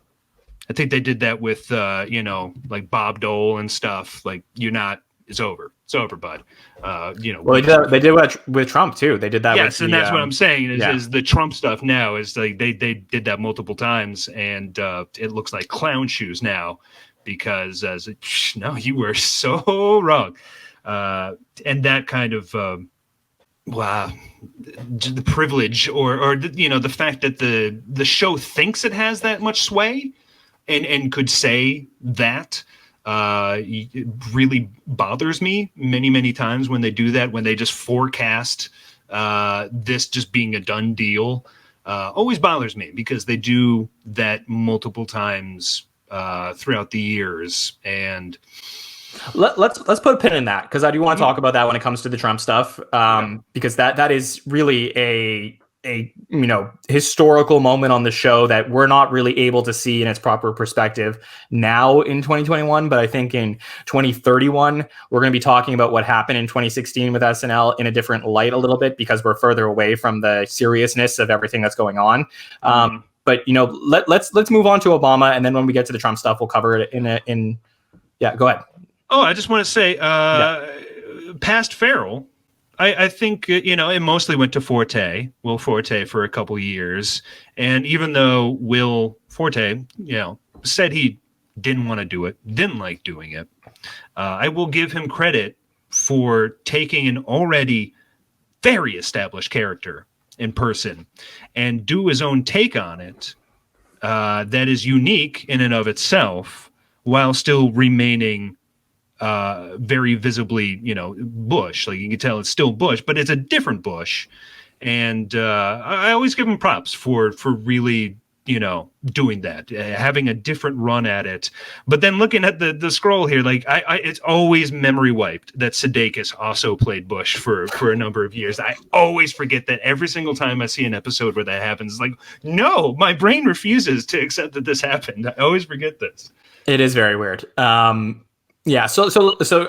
I think they did that with, like Bob Dole and stuff. Like, it's over. It's over, bud. Well, they did that with Trump too. They did that. Yes, with that's what I'm saying. Is the Trump stuff now is like they did that multiple times, and it looks like clown shoes now. Because no, you were so wrong, and that kind of the privilege or the fact that the show thinks it has that much sway and could say that it really bothers me many times when they do that, when they just forecast this just being a done deal. Always bothers me because they do that multiple times throughout the years. And let's put a pin in that, because I do want to talk about that when it comes to the Trump stuff, because that is really a historical moment on the show that we're not really able to see in its proper perspective now in 2021. But I think in 2031 we're going to be talking about what happened in 2016 with SNL in a different light a little bit, because we're further away from the seriousness of everything that's going on. But let's move on to Obama, and then when we get to the Trump stuff, we'll cover it in. Yeah, go ahead. Oh, I just want to say, past Farrell, I think it mostly went to Will Forte for a couple years, and even though Will Forte, said he didn't want to do it, didn't like doing it, I will give him credit for taking an already very established character in person and do his own take on it that is unique in and of itself, while still remaining very visibly, Bush. Like, you can tell it's still Bush, but it's a different Bush. And I always give him props for really, doing that, having a different run at it. But then looking at the scroll here, like it's always memory wiped that Sudeikis also played Bush for a number of years. I always forget that every single time I see an episode where that happens. It's like, no, my brain refuses to accept that this happened. I always forget this. It is very weird. Yeah, so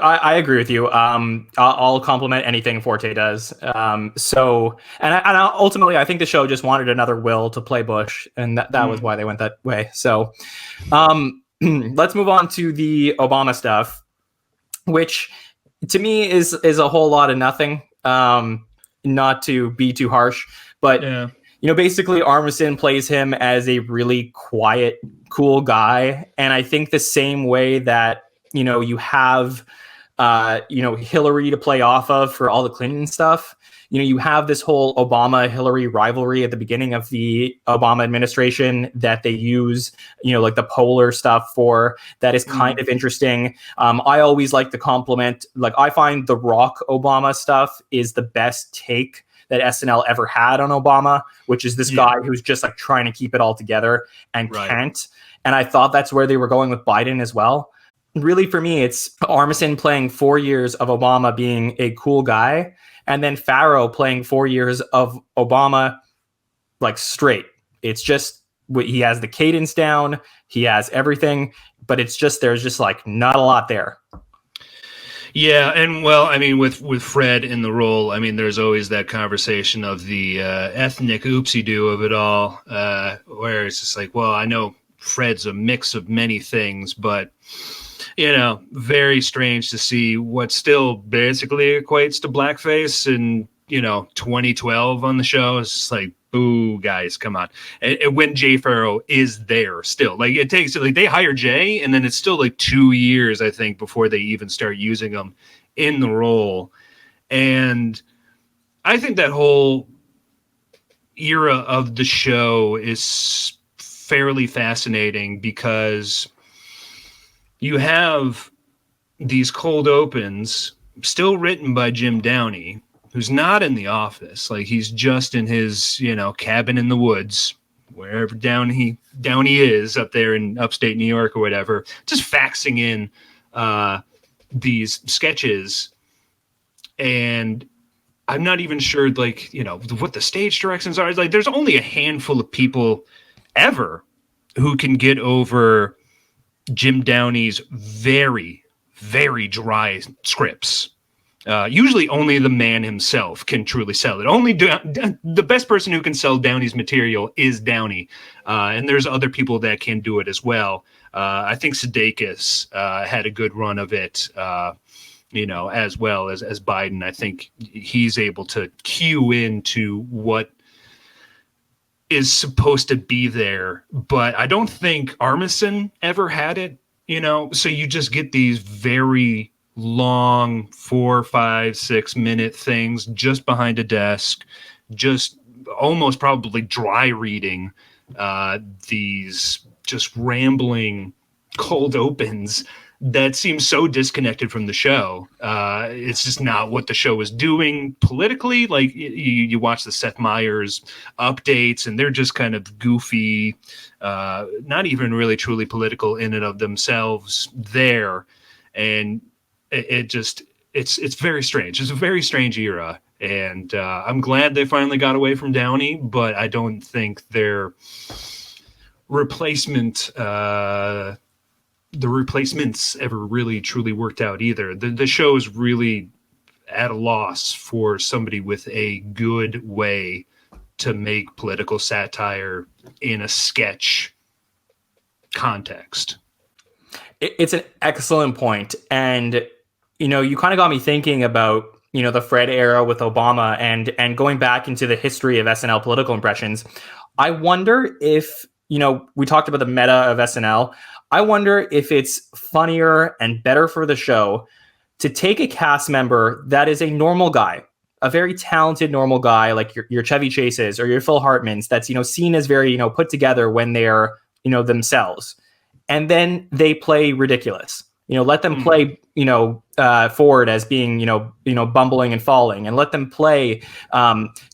I agree with you. I'll compliment anything Forte does. Ultimately, I think the show just wanted another Will to play Bush, and that was why they went that way. So, let's move on to the Obama stuff, which to me is a whole lot of nothing. Not to be too harsh, but basically Armisen plays him as a really quiet, cool guy, and I think the same way that you have, Hillary to play off of for all the Clinton stuff. You have this whole Obama-Hillary rivalry at the beginning of the Obama administration that they use, like the polar stuff for. That is kind of interesting. I always like the compliment. Like, I find the Rock Obama stuff is the best take that SNL ever had on Obama, which is this guy who's just like trying to keep it all together and can't. And I thought that's where they were going with Biden as well. Really, for me, it's Armisen playing 4 years of Obama being a cool guy, and then Farrow playing 4 years of Obama like straight. It's just, he has the cadence down, he has everything, but it's just, there's just like not a lot there. Yeah, and well, I mean, with Fred in the role, I mean, there's always that conversation of the ethnic oopsie-doo of it all, where it's just like, well, I know Fred's a mix of many things, but very strange to see what still basically equates to blackface in 2012 on the show. It's just like, boo, guys, come on. And when Jay Farrow is there still, like, it takes, like, they hire Jay, and then it's still like 2 years, I think, before they even start using him in the role. And I think that whole era of the show is fairly fascinating because you have these cold opens still written by Jim Downey, who's not in the office. Like, he's just in his, cabin in the woods, wherever Downey is up there in upstate New York or whatever, just faxing in these sketches. And I'm not even sure, like, what the stage directions are. It's like, there's only a handful of people ever who can get over Jim Downey's very, very dry scripts. Usually only the man himself can truly sell it. Only the best person who can sell Downey's material is Downey. And there's other people that can do it as well. I think Sudeikis had a good run of it, as well as Biden. I think he's able to cue into what is supposed to be there, but I don't think Armisen ever had it, so you just get these very long 4, 5, 6 minute things just behind a desk, just almost probably dry reading these just rambling cold opens that seems so disconnected from the show. It's just not what the show is doing politically. Like, you watch the Seth Meyers updates, and they're just kind of goofy, not even really truly political in and of themselves there. And it's very strange. It's a very strange era. And I'm glad they finally got away from Downey, but I don't think their replacements ever really truly worked out either. The show is really at a loss for somebody with a good way to make political satire in a sketch context. It's an excellent point. And, you kind of got me thinking about, the Fred era with Obama and going back into the history of SNL political impressions. I wonder if, we talked about the meta of SNL. I wonder if it's funnier and better for the show to take a cast member that is a normal guy, a very talented normal guy like your Chevy Chases or your Phil Hartmans, that's, you know, seen as very, you know, put together when they're, you know, themselves, and then they play ridiculous. You know, let them play, you know, Ford as being, you know, bumbling and falling, and let them play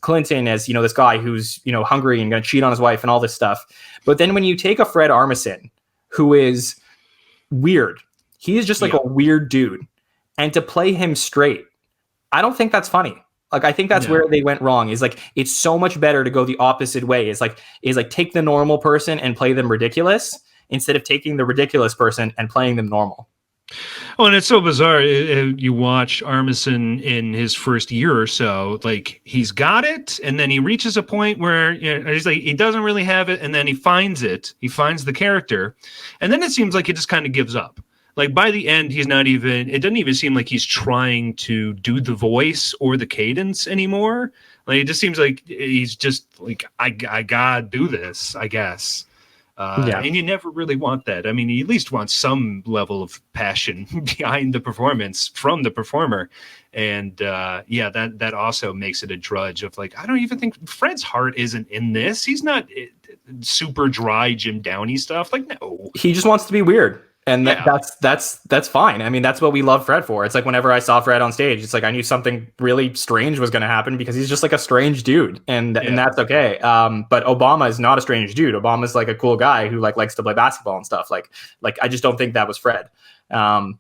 Clinton as, you know, this guy who's, you know, hungry and going to cheat on his wife and all this stuff. But then when you take a Fred Armisen, who is weird, he is just like a weird dude, and to play him straight, I don't think that's funny. Like, I think that's where they went wrong. Is like, it's so much better to go the opposite way. Is like take the normal person and play them ridiculous instead of taking the ridiculous person and playing them normal. Oh, and it's so bizarre. You watch Armisen in his first year or so, like, he's got it, and then he reaches a point where, you know, he's like, he doesn't really have it, and then he finds it. He finds the character, and then it seems like he just kind of gives up. Like, by the end, he's not even, it doesn't even seem like he's trying to do the voice or the cadence anymore. Like, it just seems like he's just like, I gotta do this, I guess. And you never really want that. I mean, you at least want some level of passion behind the performance from the performer. And that also makes it a drudge of like, I don't even think Fred's heart isn't in this. He's not super dry Jim Downey stuff. Like, no. He just wants to be weird. And that's fine. I mean, that's what we love Fred for. It's like whenever I saw Fred on stage, it's like I knew something really strange was going to happen because he's just like a strange dude, and that's okay. But Obama is not a strange dude. Obama's like a cool guy who like likes to play basketball and stuff. Like I just don't think that was Fred. So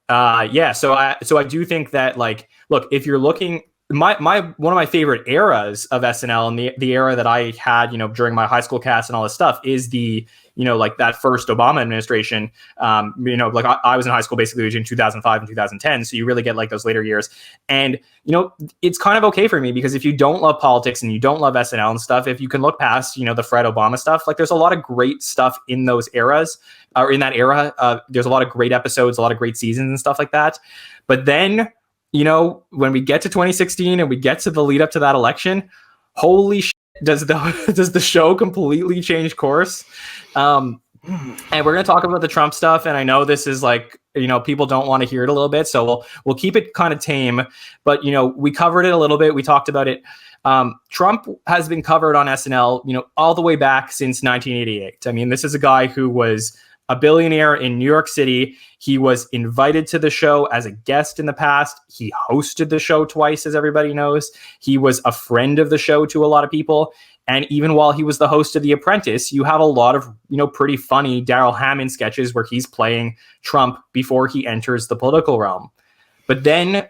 I do think that, like, look, if you're looking, my one of my favorite eras of SNL, and the era that I had, you know, during my high school cast and all this stuff, is the, you know, like that first Obama administration. You know, like I was in high school basically between 2005 and 2010. So you really get like those later years. And, you know, it's kind of okay for me because if you don't love politics and you don't love SNL and stuff, if you can look past, you know, the Fred Obama stuff, like there's a lot of great stuff in those eras, or in that era. There's a lot of great episodes, a lot of great seasons and stuff like that. But then, you know, when we get to 2016 and we get to the lead up to that election, holy shit, does the show completely change course? And we're going to talk about the Trump stuff. And I know this is like, you know, people don't want to hear it a little bit, so we'll keep it kind of tame. But, you know, we covered it a little bit. We talked about it. Trump has been covered on SNL, you know, all the way back since 1988. I mean, this is a guy who was a billionaire in New York City. He was invited to the show as a guest in the past. He hosted the show twice, as everybody knows. He was a friend of the show to a lot of people. And even while he was the host of The Apprentice, you have a lot of, you know, pretty funny Daryl Hammond sketches where he's playing Trump before he enters the political realm. But then,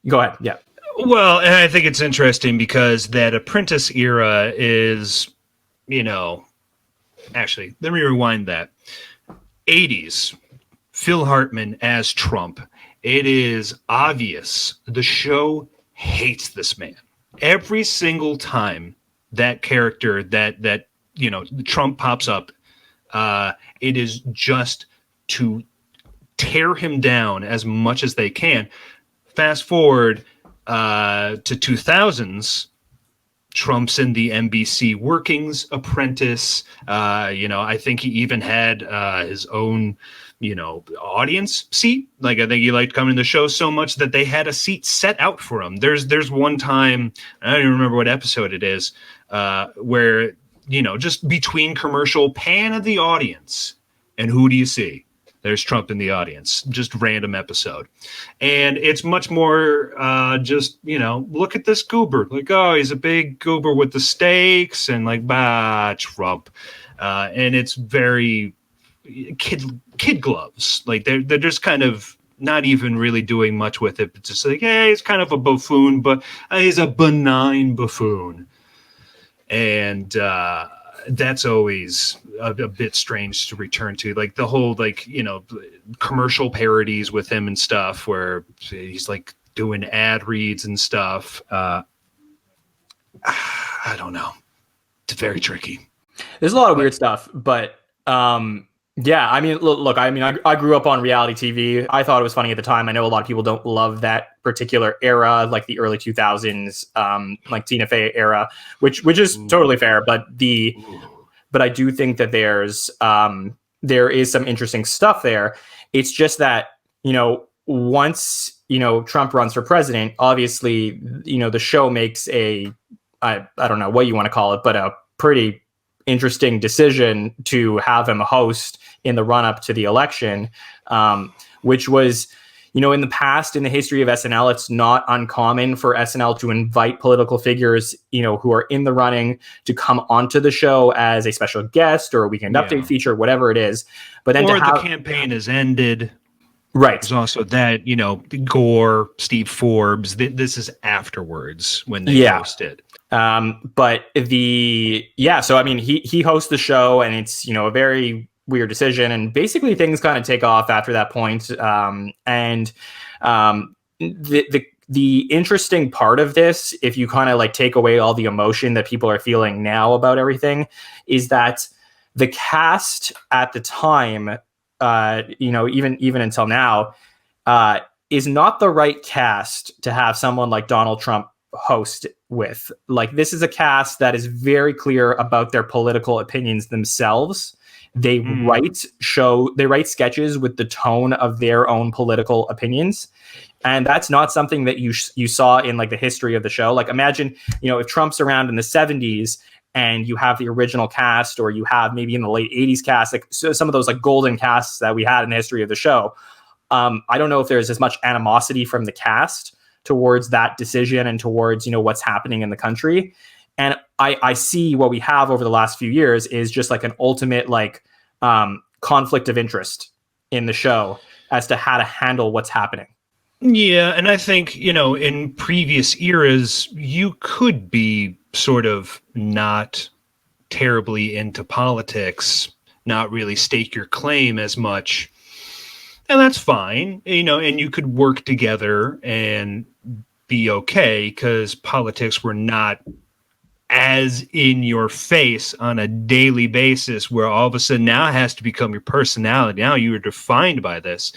go ahead. Yeah. Well, and I think it's interesting because that Apprentice era is, you know, actually, let me rewind that. 80s, Phil Hartman as Trump. It is obvious the show hates this man. Every single time that character that you know, Trump pops up, it is just to tear him down as much as they can. Fast forward to 2000s, Trump's in the NBC workings apprentice. You know, I think he even had his own, you know, audience seat. Like, I think he liked coming to the show so much that they had a seat set out for him. There's one time, I don't even remember what episode it is, where, you know, just between commercial, pan of the audience, and who do you see? There's Trump in the audience, just random episode. And it's much more just, you know, look at this goober. Like, oh, he's a big goober with the steaks, and like, bah, Trump. And it's very kid gloves. Like, they're just kind of not even really doing much with it. But just like, hey, he's kind of a buffoon, but he's a benign buffoon. And that's always a bit strange to return to, like the whole, like, you know, commercial parodies with him and stuff where he's like doing ad reads and stuff. I don't know. It's very tricky. There's a lot of weird stuff, but yeah, I mean, look, I mean, I grew up on reality TV. I thought it was funny at the time. I know a lot of people don't love that particular era, like the early 2000s, like Tina Fey era, which is totally fair. But I do think that there is some interesting stuff there. It's just that, you know, once, Trump runs for president, obviously, the show makes I don't know what you want to call it, but a pretty interesting decision to have him host in the run up to the election, which was, in the past, in the history of SNL, it's not uncommon for SNL to invite political figures, who are in the running to come onto the show as a special guest or a weekend update feature, whatever it is. But then the campaign has ended. Right. There's also that, Gore, Steve Forbes. This is afterwards when they hosted. But so I mean, he hosts the show, and it's a very weird decision, and basically things kind of take off after that point. The interesting part of this, if you kind of like take away all the emotion that people are feeling now about everything, is that the cast at the time, even until now, is not the right cast to have someone like Donald Trump host with. Like, this is a cast that is very clear about their political opinions themselves. They write sketches with the tone of their own political opinions. And that's not something that you saw in like the history of the show. Like, imagine, if Trump's around in the 70s and you have the original cast, or you have maybe in the late 80s cast, like some of those like golden casts that we had in the history of the show. I don't know if there's as much animosity from the cast towards that decision and towards, what's happening in the country. And I see what we have over the last few years is just like an ultimate like conflict of interest in the show as to how to handle what's happening. Yeah, and I think, in previous eras, you could be sort of not terribly into politics, not really stake your claim as much. And that's fine, and you could work together and be okay, because politics were not as in your face on a daily basis, where all of a sudden now it has to become your personality. Now you are defined by this.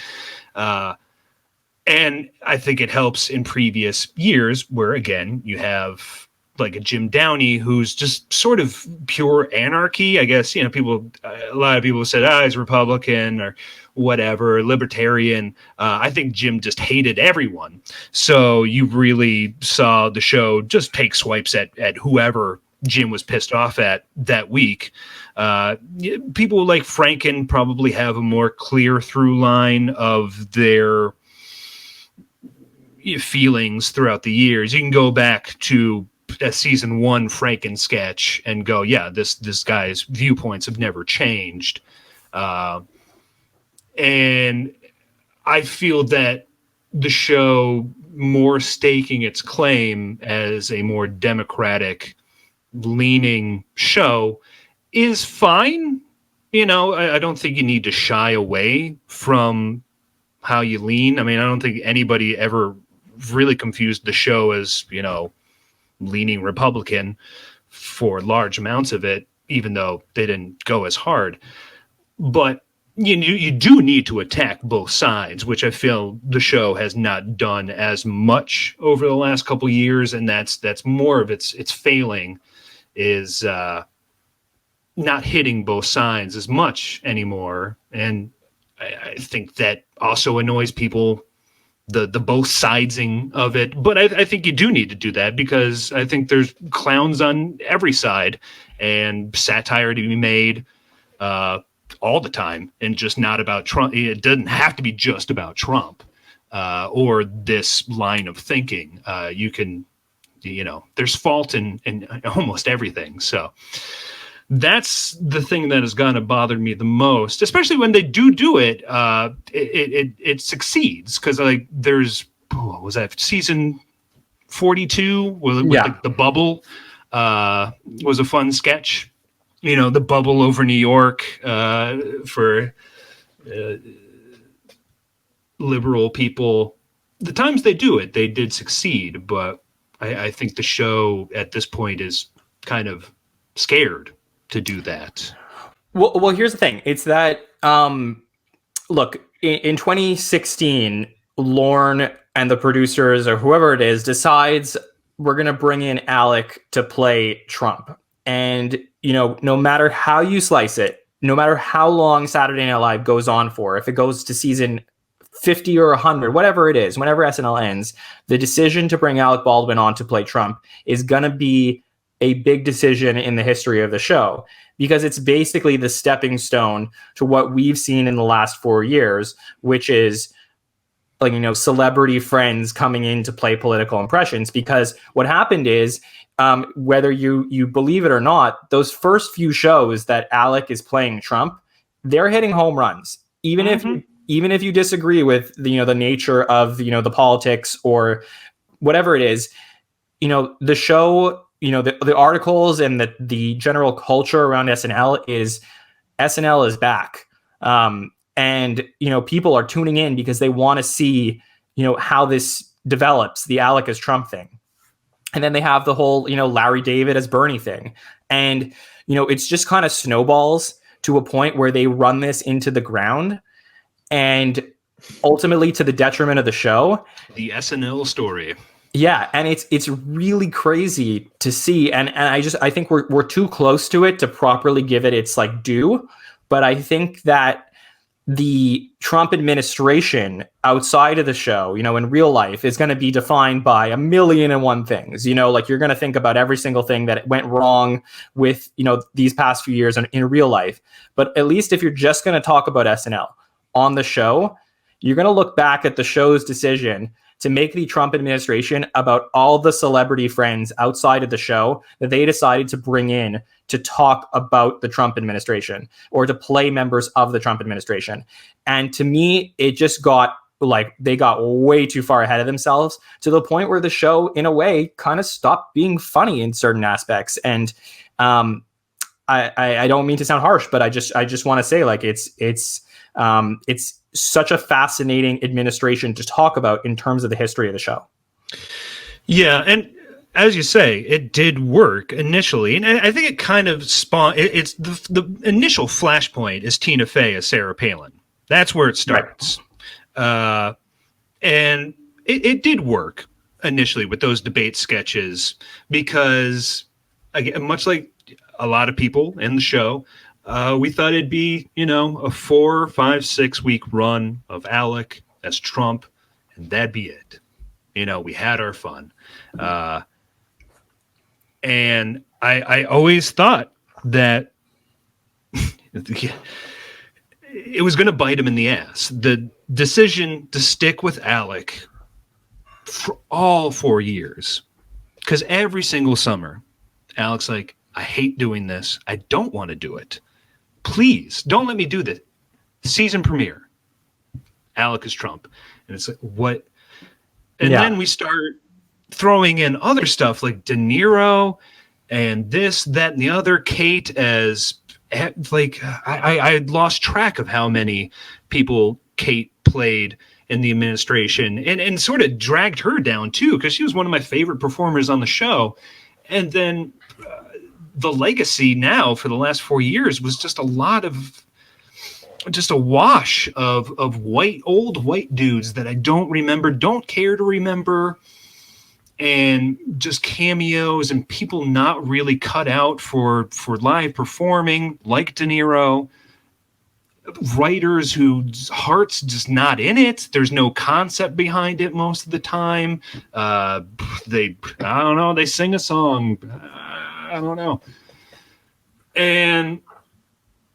And I think it helps in previous years where, again, you have like a Jim Downey who's just sort of pure anarchy. I guess, a lot of people said, he's Republican or whatever, libertarian. I think Jim just hated everyone. So you really saw the show just take swipes at whoever Jim was pissed off at that week. People like Franken probably have a more clear through line of their feelings throughout the years. You can go back to a season 1 Franken sketch and go, this guy's viewpoints have never changed. And I feel that the show more staking its claim as a more democratic leaning show is fine. I don't think you need to shy away from how you lean. I mean, I don't think anybody ever really confused the show as, leaning Republican for large amounts of it, even though they didn't go as hard. But you do need to attack both sides, which I feel the show has not done as much over the last couple of years, and that's more of its failing is not hitting both sides as much anymore. And I think that also annoys people, the both sidesing of it. But I think you do need to do that, because I think there's clowns on every side and satire to be made all the time, and just not about Trump. It doesn't have to be just about Trump or this line of thinking. You can, there's fault in almost everything. So that's the thing that has gone to bother me the most, especially when they do it. It succeeds, because like there's what was that, season 42 with like the bubble was a fun sketch. The bubble over New York for liberal people. The times they do it, they did succeed, but I think the show at this point is kind of scared to do that. Well, here's the thing. It's that, look, in 2016, Lorne and the producers or whoever it is decides we're going to bring in Alec to play Trump. And, no matter how you slice it, no matter how long Saturday Night Live goes on for, if it goes to season 50 or 100, whatever it is, whenever SNL ends, the decision to bring Alec Baldwin on to play Trump is going to be a big decision in the history of the show, because it's basically the stepping stone to what we've seen in the last 4 years, which is like, celebrity friends coming in to play political impressions. Because what happened is, whether you believe it or not, those first few shows that Alec is playing Trump, they're hitting home runs. Even if you disagree with the nature of the politics or whatever it is, the show, the articles and the general culture around SNL is back. And people are tuning in because they want to see how this develops, the Alec as Trump thing. And then they have the whole Larry David as Bernie thing. And it's just kind of snowballs to a point where they run this into the ground, and ultimately to the detriment of the show. The SNL story. Yeah, and it's really crazy to see, and I think we're too close to it to properly give it its like due. But I think that the Trump administration outside of the show, in real life, is going to be defined by a million and one things. Like you're going to think about every single thing that went wrong with these past few years in real life. But at least if you're just going to talk about SNL on the show, you're going to look back at the show's decision to make the Trump administration about all the celebrity friends outside of the show that they decided to bring in to talk about the Trump administration or to play members of the Trump administration. And to me, it just got like, they got way too far ahead of themselves to the point where the show, in a way, kind of stopped being funny in certain aspects. And I don't mean to sound harsh, but I just want to say, like, it's such a fascinating administration to talk about in terms of the history of the show. Yeah, and as you say, it did work initially, and I think it kind of spawned. It's the initial flashpoint is Tina Fey as Sarah Palin. That's where it starts, right. And it did work initially with those debate sketches because, again, much like a lot of people in the show, we thought it'd be, a 4, 5, 6 week run of Alec as Trump, and that'd be it. We had our fun. And I always thought that it was going to bite him in the ass. The decision to stick with Alec for all 4 years, because every single summer, Alec's like, I hate doing this. I don't want to do it. Please don't let me do this. Season premiere, Alec is Trump. And it's like, what? And then we start throwing in other stuff like De Niro and this, that, and the other. Kate as, like, I lost track of how many people Kate played in the administration, and sort of dragged her down too, because she was one of my favorite performers on the show. And then the legacy now for the last 4 years was just a lot of, just a wash of old white dudes that I don't remember, don't care to remember, and just cameos and people not really cut out for live performing, like De Niro. Writers whose heart's just not in it. There's no concept behind it most of the time. I don't know, they sing a song. I don't know. And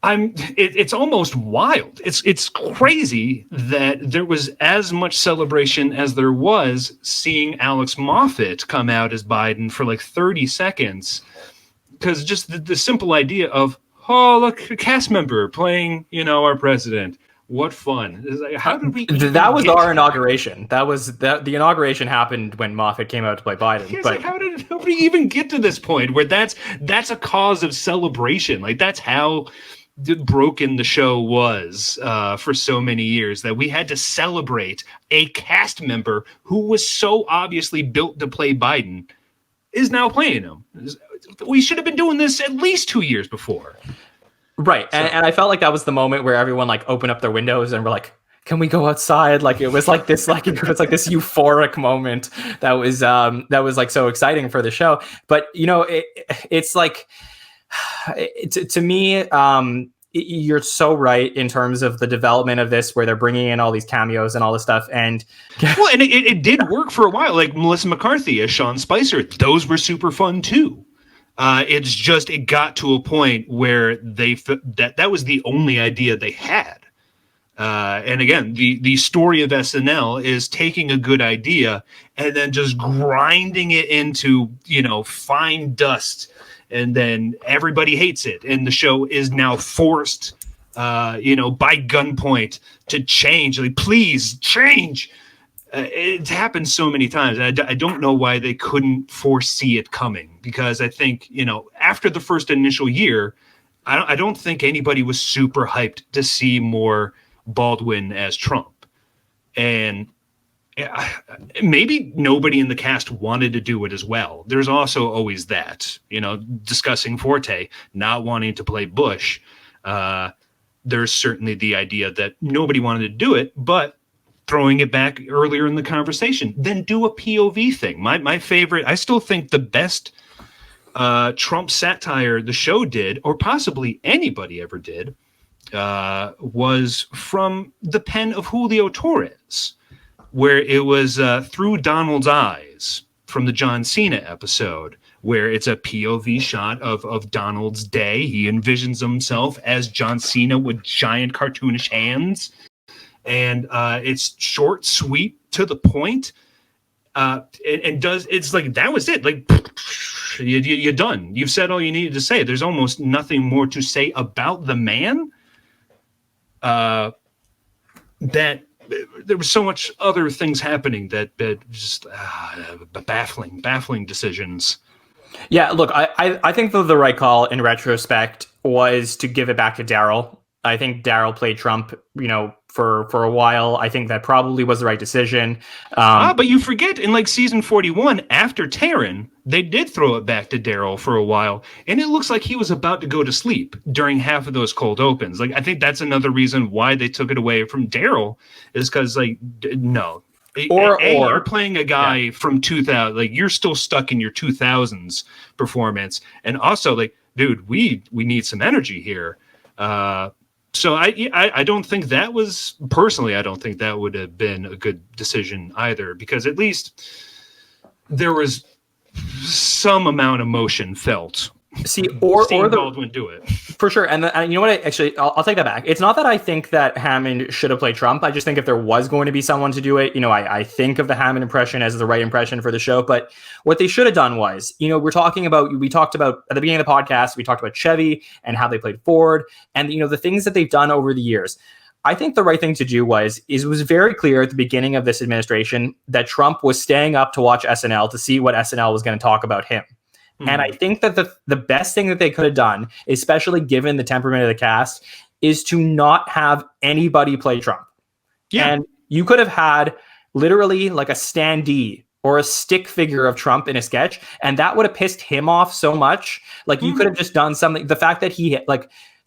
it's almost wild. It's crazy that there was as much celebration as there was seeing Alex Moffat come out as Biden for like 30 seconds. Because just the simple idea of, oh, look, a cast member playing, our president. What fun. Like, how did we that was our inauguration. The inauguration happened when Moffat came out to play Biden. But like, how did nobody even get to this point where that's a cause of celebration? Like, that's how broken the show was for so many years, that we had to celebrate a cast member who was so obviously built to play Biden is now playing him. We should have been doing this at least 2 years before. Right. So. And I felt like that was the moment where everyone like opened up their windows and were like, can we go outside? Like, it was like this, like, it was like this euphoric moment that was like so exciting for the show. But, it's like, to me, you're so right in terms of the development of this, where they're bringing in all these cameos and all this stuff. And well, and it did work for a while. Like Melissa McCarthy as Sean Spicer, those were super fun too. It's just it got to a point where that was the only idea they had. And again, the story of SNL is taking a good idea and then just grinding it into, fine dust, and then everybody hates it. And the show is now forced, by gunpoint to change. Like, please change. It's happened so many times. I don't know why they couldn't foresee it coming, because I think, after the first initial year, I don't think anybody was super hyped to see more Baldwin as Trump. And maybe nobody in the cast wanted to do it as well. There's also always that, discussing Forte not wanting to play Bush. There's certainly the idea that nobody wanted to do it, but throwing it back earlier in the conversation, then do a POV thing. My favorite, I still think the best Trump satire the show did, or possibly anybody ever did, was from the pen of Julio Torres, where it was through Donald's eyes from the John Cena episode, where it's a POV shot of Donald's day. He envisions himself as John Cena with giant cartoonish hands. And it's short, sweet, to the point. It's like, that was it. Like, you're done. You've said all you needed to say. There's almost nothing more to say about the man. That there was so much other things happening that just baffling decisions. Yeah, look, I think the right call in retrospect was to give it back to Daryl. I think Daryl played Trump, for a while. I think that probably was the right decision. But you forget, in like season 41, after Taryn, they did throw it back to Daryl for a while, and it looks like he was about to go to sleep during half of those cold opens. Like, I think that's another reason why they took it away from Daryl, is because, like, no. Or you're playing a guy from 2000, like, you're still stuck in your 2000s performance, and also, like, dude, we need some energy here. So I don't think that was, personally, I don't think that would have been a good decision either, because at least there was some amount of emotion felt. See, or Baldwin do it for sure. And you know what? I'll take that back. It's not that I think that Hammond should have played Trump. I just think if there was going to be someone to do it, I think of the Hammond impression as the right impression for the show. But what they should have done was, we talked about at the beginning of the podcast, we talked about Chevy and how they played Ford, and the things that they've done over the years. I think the right thing to do was very clear at the beginning of this administration that Trump was staying up to watch SNL to see what SNL was going to talk about him. And I think that the best thing that they could have done, especially given the temperament of the cast, is to not have anybody play Trump. Yeah. And you could have had literally like a standee or a stick figure of Trump in a sketch, and that would have pissed him off so much. Like, you could have just done something. The fact that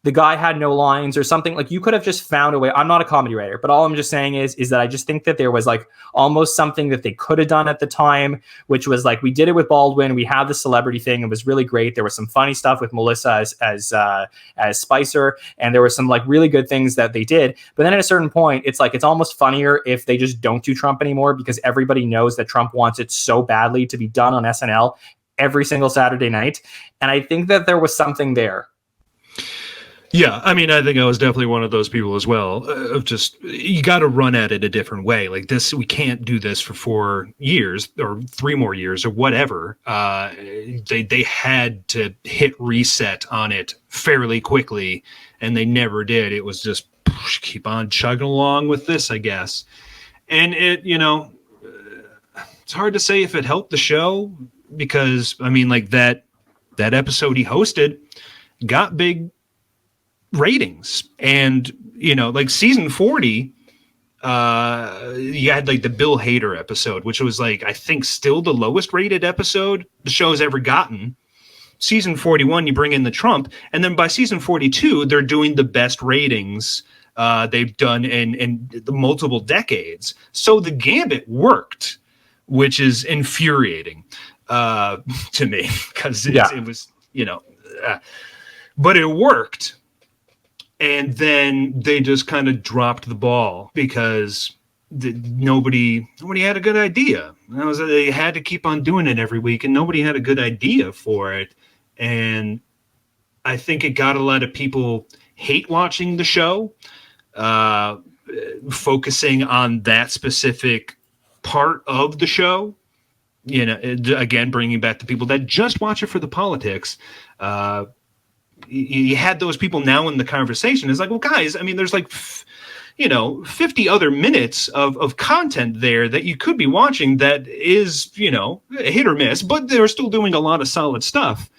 the guy had no lines or something, like, you could have just found a way. I'm not a comedy writer, but all I'm just saying is that I just think that there was like almost something that they could have done at the time, which was like, we did it with Baldwin. We have the celebrity thing. It was really great. There was some funny stuff with Melissa as Spicer, and there were some like really good things that they did. But then at a certain point, it's like, it's almost funnier if they just don't do Trump anymore, because everybody knows that Trump wants it so badly to be done on SNL every single Saturday night. And I think that there was something there. Yeah, I mean, I think I was definitely one of those people as well. Of just, you got to run at it a different way. Like this, we can't do this for 4 years or 3 more years or whatever. They had to hit reset on it fairly quickly, and they never did. It was just keep on chugging along with this, I guess. And it, it's hard to say if it helped the show, because I mean, like that episode he hosted got big ratings, and like season 40, you had like the Bill Hader episode, which was like, I think still the lowest rated episode the show's ever gotten. Season 41, you bring in the Trump, and then by season 42, they're doing the best ratings they've done in the multiple decades. So the gambit worked, which is infuriating to me, because it was, but it worked. And then they just kind of dropped the ball because nobody had a good idea. They had to keep on doing it every week, and nobody had a good idea for it. And I think it got a lot of people hate watching the show, focusing on that specific part of the show. You know, again, bringing back the people that just watch it for the politics. You had those people now in the conversation. It's like, well, guys, I mean, there's like, 50 other minutes of content there that you could be watching that is, hit or miss, but they're still doing a lot of solid stuff.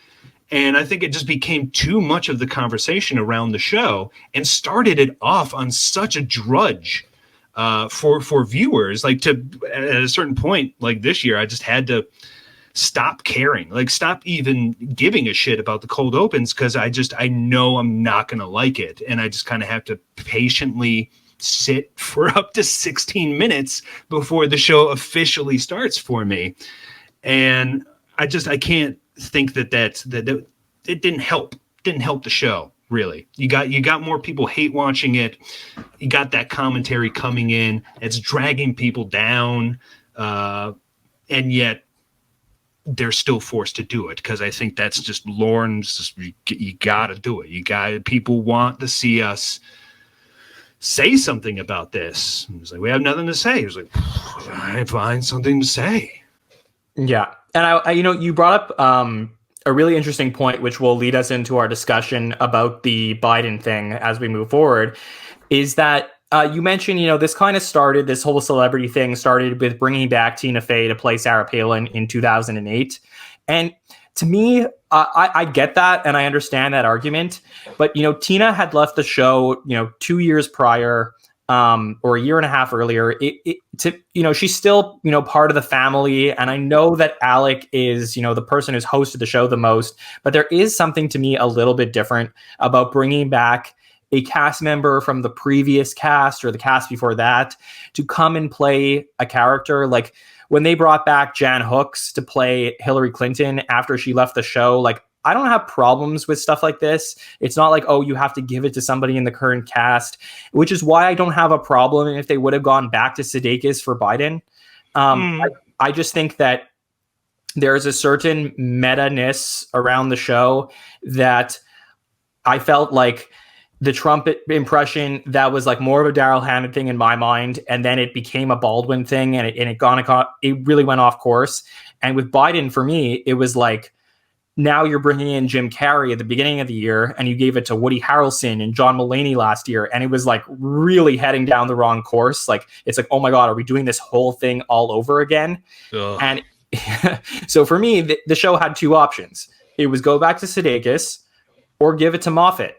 And I think it just became too much of the conversation around the show and started it off on such a drudge for viewers. Like, at a certain point, like this year, I just had to stop caring, like stop even giving a shit about the cold opens, because I know I'm not going to like it. And I just kind of have to patiently sit for up to 16 minutes before the show officially starts for me. And I can't think that it didn't help the show. Really, you got more people hate watching it. You got that commentary coming in. It's dragging people down. And yet they're still forced to do it, because I think that's just Lauren's. You got to do it. People want to see us say something about this. It's like, we have nothing to say. It's like, I find something to say. Yeah, and I you brought up a really interesting point, which will lead us into our discussion about the Biden thing as we move forward. Is that you mentioned, this kind of started, this whole celebrity thing started with bringing back Tina Fey to play Sarah Palin in 2008. And to me, I get that, and I understand that argument. But, Tina had left the show, 2 years prior, or a year and a half earlier. She's still, part of the family. And I know that Alec is, the person who's hosted the show the most. But there is something to me a little bit different about bringing back a cast member from the previous cast or the cast before that to come and play a character. Like when they brought back Jan Hooks to play Hillary Clinton after she left the show, like, I don't have problems with stuff like this. It's not like, oh, you have to give it to somebody in the current cast, which is why I don't have a problem if they would have gone back to Sudeikis for Biden. I just think that there's a certain meta-ness around the show that I felt like the Trump impression, that was like more of a Daryl Hannah thing in my mind. And then it became a Baldwin thing, and it really went off course. And with Biden, for me, it was like, now you're bringing in Jim Carrey at the beginning of the year, and you gave it to Woody Harrelson and John Mulaney last year. And it was like really heading down the wrong course. Like, it's like, oh my God, are we doing this whole thing all over again? Ugh. And so for me, the show had two options. It was go back to Sudeikis or give it to Moffat.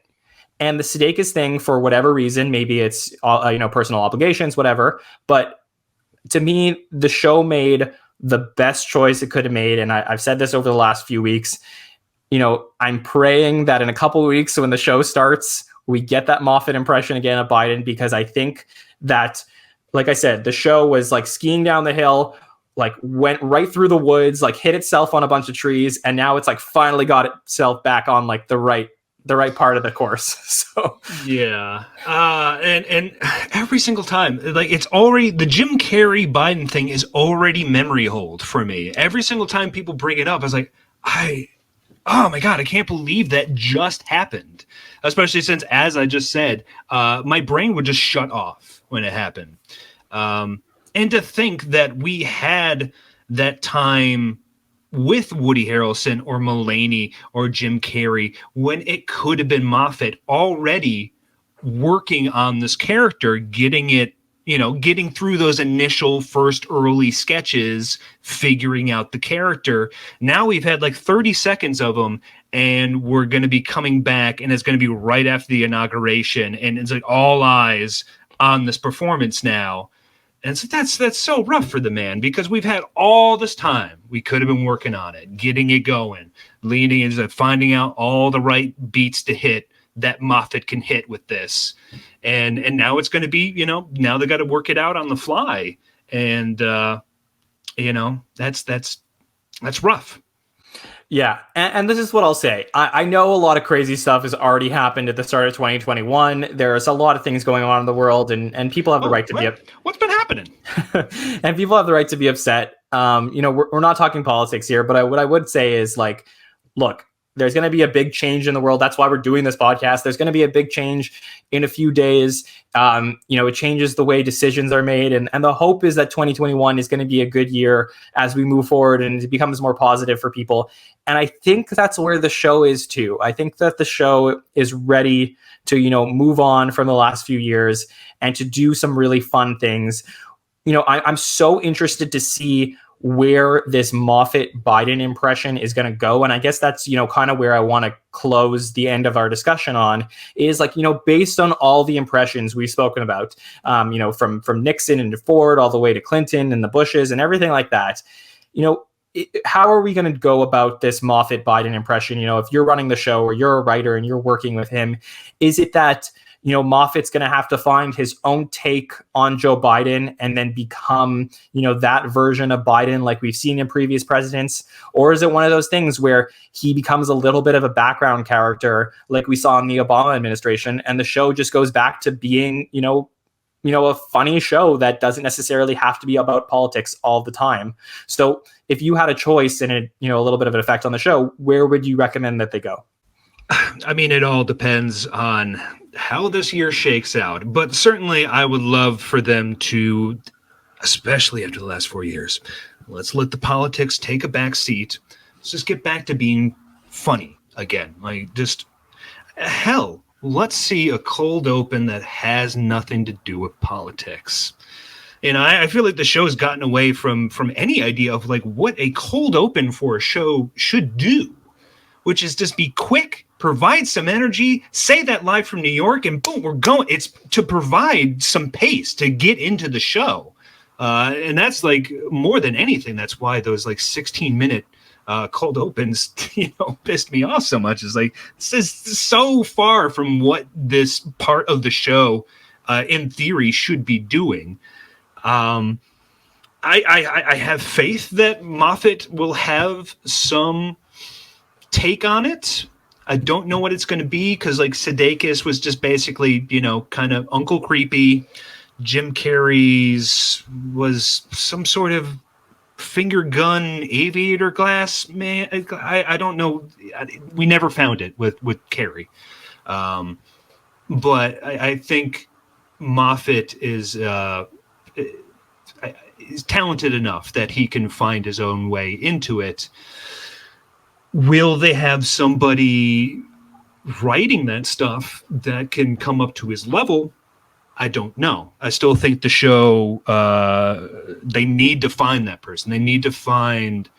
And the Sudeikis thing, for whatever reason, maybe it's personal obligations, whatever. But to me, the show made the best choice it could have made. And I've said this over the last few weeks. I'm praying that in a couple of weeks, when the show starts, we get that Moffat impression again of Biden, because I think that, like I said, the show was like skiing down the hill, like went right through the woods, like hit itself on a bunch of trees. And now it's like finally got itself back on like the right part of the course. So yeah, and every single time, like, it's already, the Jim Carrey Biden thing is already memory hold for me. Every single time people bring it up, I was like, oh my God, I can't believe that just happened. Especially since, as I just said, my brain would just shut off when it happened. And to think that we had that time with Woody Harrelson or Mulaney or Jim Carrey, when it could have been Moffat already working on this character, getting through those initial first early sketches, figuring out the character. Now we've had like 30 seconds of them, and we're going to be coming back, and it's going to be right after the inauguration, and it's like all eyes on this performance now. And so that's so rough for the man, because we've had all this time. We could have been working on it, getting it going, leaning into finding out all the right beats to hit that Moffat can hit with this. And now it's going to be, now they got to work it out on the fly. And, that's rough. Yeah, and this is what I'll say. I know a lot of crazy stuff has already happened at the start of 2021. There's a lot of things going on in the world, and people have the right to be what's been happening? and people have the right to be upset. We're not talking politics here, but what I would say is like, look, there's going to be a big change in the world. That's why we're doing this podcast. There's going to be a big change in a few days. It changes the way decisions are made. And the hope is that 2021 is going to be a good year as we move forward and it becomes more positive for people. And I think that's where the show is too. I think that the show is ready to, move on from the last few years and to do some really fun things. I'm so interested to see where this Moffat-Biden impression is going to go. And I guess that's, kind of where I want to close the end of our discussion on is like, based on all the impressions we've spoken about, from Nixon and Ford all the way to Clinton and the Bushes and everything like that, how are we going to go about this Moffat-Biden impression? If you're running the show or you're a writer and you're working with him, is it that Moffat's going to have to find his own take on Joe Biden and then become, that version of Biden like we've seen in previous presidents? Or is it one of those things where he becomes a little bit of a background character like we saw in the Obama administration and the show just goes back to being, a funny show that doesn't necessarily have to be about politics all the time? So if you had a choice and a little bit of an effect on the show, where would you recommend that they go? I mean, it all depends on how this year shakes out, but certainly I would love for them to, especially after the last 4 years, let's let the politics take a back seat. Let's just get back to being funny again. Like, just hell, let's see a cold open that has nothing to do with politics. And I feel like the show has gotten away from any idea of like what a cold open for a show should do, which is just be quick, provide some energy, say that live from New York, and boom, we're going. It's to provide some pace to get into the show. And that's like more than anything. That's why those like 16-minute cold opens, pissed me off so much. Is like, this is so far from what this part of the show, in theory, should be doing. I have faith that Moffat will have some take on it. I don't know what it's going to be because like Sudeikis was just basically, kind of Uncle Creepy. Jim Carrey's was some sort of finger gun aviator glass man. I don't know. We never found it with Carrey. But I think Moffat is talented enough that he can find his own way into it. Will they have somebody writing that stuff that can come up to his level? I don't know. I still think the show, they need to find that person. They need to find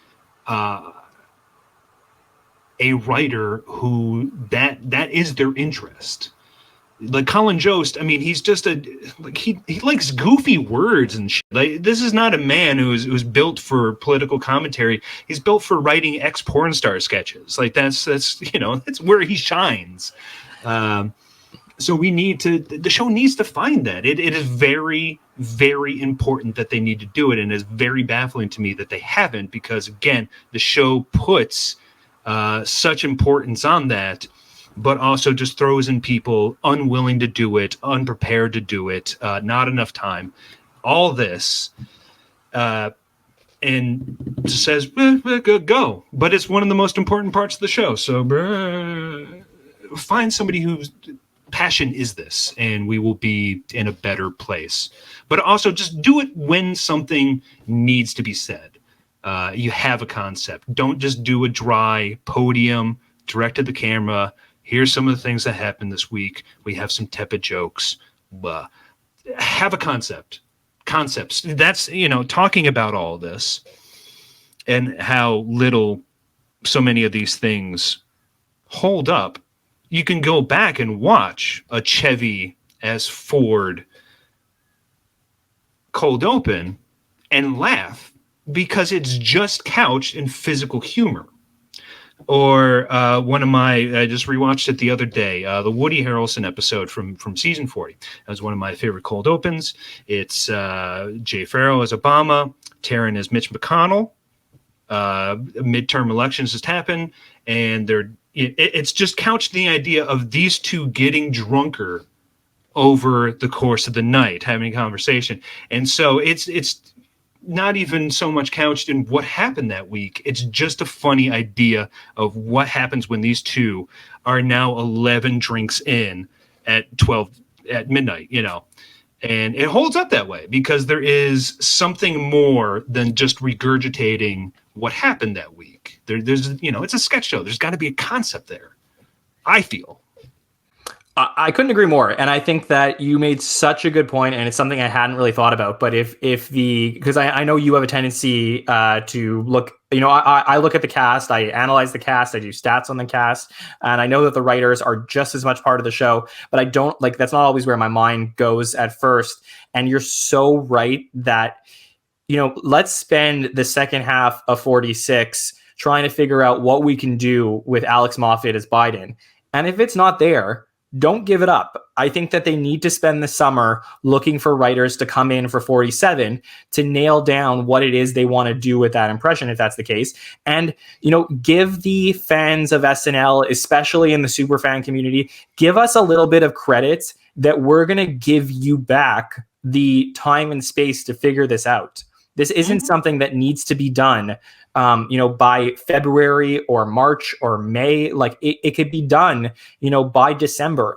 a writer who that is their interest. Like Colin Jost, I mean, he's just he likes goofy words and shit. Like, this is not a man who's built for political commentary. He's built for writing ex-porn star sketches. Like that's that's where he shines. So the show needs to find that. It is very, very important that they need to do it, and it's very baffling to me that they haven't, because again, the show puts such importance on that, but also just throws in people unwilling to do it, unprepared to do it, not enough time, all this, and says, go. But it's one of the most important parts of the show. So find somebody whose passion is this, and we will be in a better place. But also just do it when something needs to be said. You have a concept. Don't just do a dry podium, direct to the camera. Here's some of the things that happened this week. We have some tepid jokes. Have a concept. Concepts. That's, talking about all this and how little so many of these things hold up. You can go back and watch a Chevy as Ford cold open and laugh because it's just couched in physical humor. Or I just rewatched it the other day, the Woody Harrelson episode from season 40. That was one of my favorite cold opens. It's Jay Farrow as Obama, Taron as Mitch McConnell. midterm elections just happened, and it's just couched in the idea of these two getting drunker over the course of the night, having a conversation. And so it's not even so much couched in what happened that week. It's just a funny idea of what happens when these two are now 11 drinks in at midnight, and it holds up that way because there is something more than just regurgitating what happened that week. There's it's a sketch show. There's got to be a concept there, I feel. I couldn't agree more. And I think that you made such a good point, and it's something I hadn't really thought about. But because I know you have a tendency to look, I look at the cast, I analyze the cast, I do stats on the cast, and I know that the writers are just as much part of the show, but I don't that's not always where my mind goes at first. And you're so right that, let's spend the second half of 46 trying to figure out what we can do with Alex Moffat as Biden. And if it's not there, don't give it up. I think that they need to spend the summer looking for writers to come in for 47 to nail down what it is they want to do with that impression, if that's the case. And, give the fans of SNL, especially in the superfan community, give us a little bit of credit that we're going to give you back the time and space to figure this out. This isn't something that needs to be done by February or March or May. Like it could be done, by December.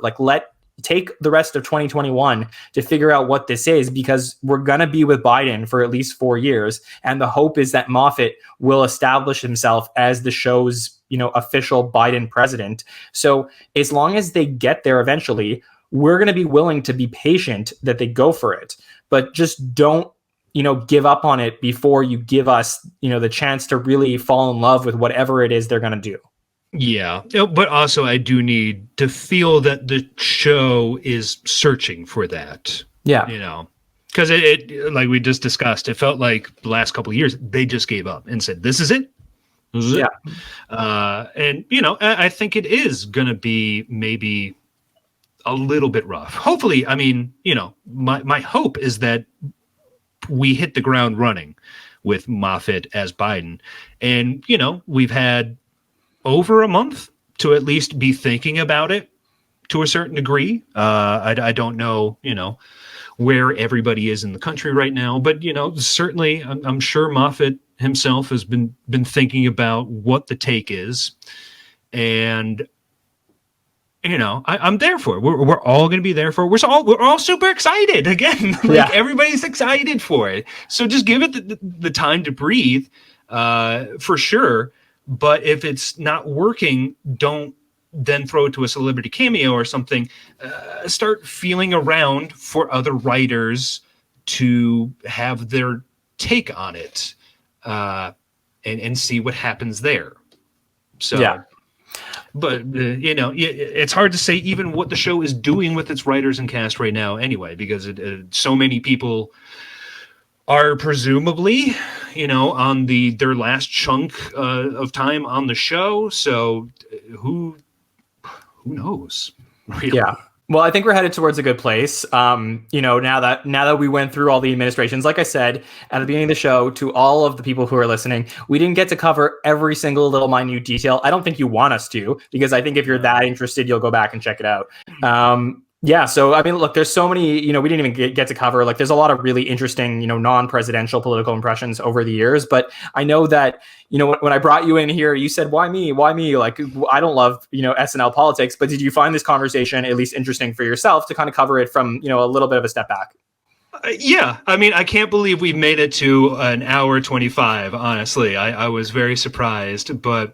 Take the rest of 2021 to figure out what this is, because we're going to be with Biden for at least 4 years. And the hope is that Moffat will establish himself as the show's, official Biden president. So as long as they get there eventually, we're going to be willing to be patient that they go for it, but just don't, give up on it before you give us, the chance to really fall in love with whatever it is they're going to do. Yeah. But also I do need to feel that the show is searching for that. Yeah. Because it like we just discussed, it felt like the last couple of years, they just gave up and said, this is it. This is it. And, I think it is going to be maybe a little bit rough. Hopefully, my hope is that we hit the ground running with Moffat as Biden. And, we've had over a month to at least be thinking about it to a certain degree. I don't know, where everybody is in the country right now, but, certainly I'm sure Moffat himself has been thinking about what the take is. And, I'm there for it. We're all going to be there for it. We're all super excited again. Everybody's excited for it. So just give it the time to breathe, for sure. But if it's not working, don't then throw it to a celebrity cameo or something. Start feeling around for other writers to have their take on it, and see what happens there. So. Yeah. But, it's hard to say even what the show is doing with its writers and cast right now anyway, because so many people are presumably, on their last chunk of time on the show. So who knows? Really? Yeah. Well, I think we're headed towards a good place. Now that we went through all the administrations, like I said at the beginning of the show, to all of the people who are listening, we didn't get to cover every single little minute detail. I don't think you want us to, because I think if you're that interested, you'll go back and check it out. So, look, there's so many, we didn't even get to cover, there's a lot of really interesting, non-presidential political impressions over the years. But I know that, when I brought you in here, you said, why me? Why me? I don't love, SNL politics. But did you find this conversation at least interesting for yourself to kind of cover it from, a little bit of a step back? Yeah. I can't believe we made it to an hour 25. Honestly, I was very surprised. But,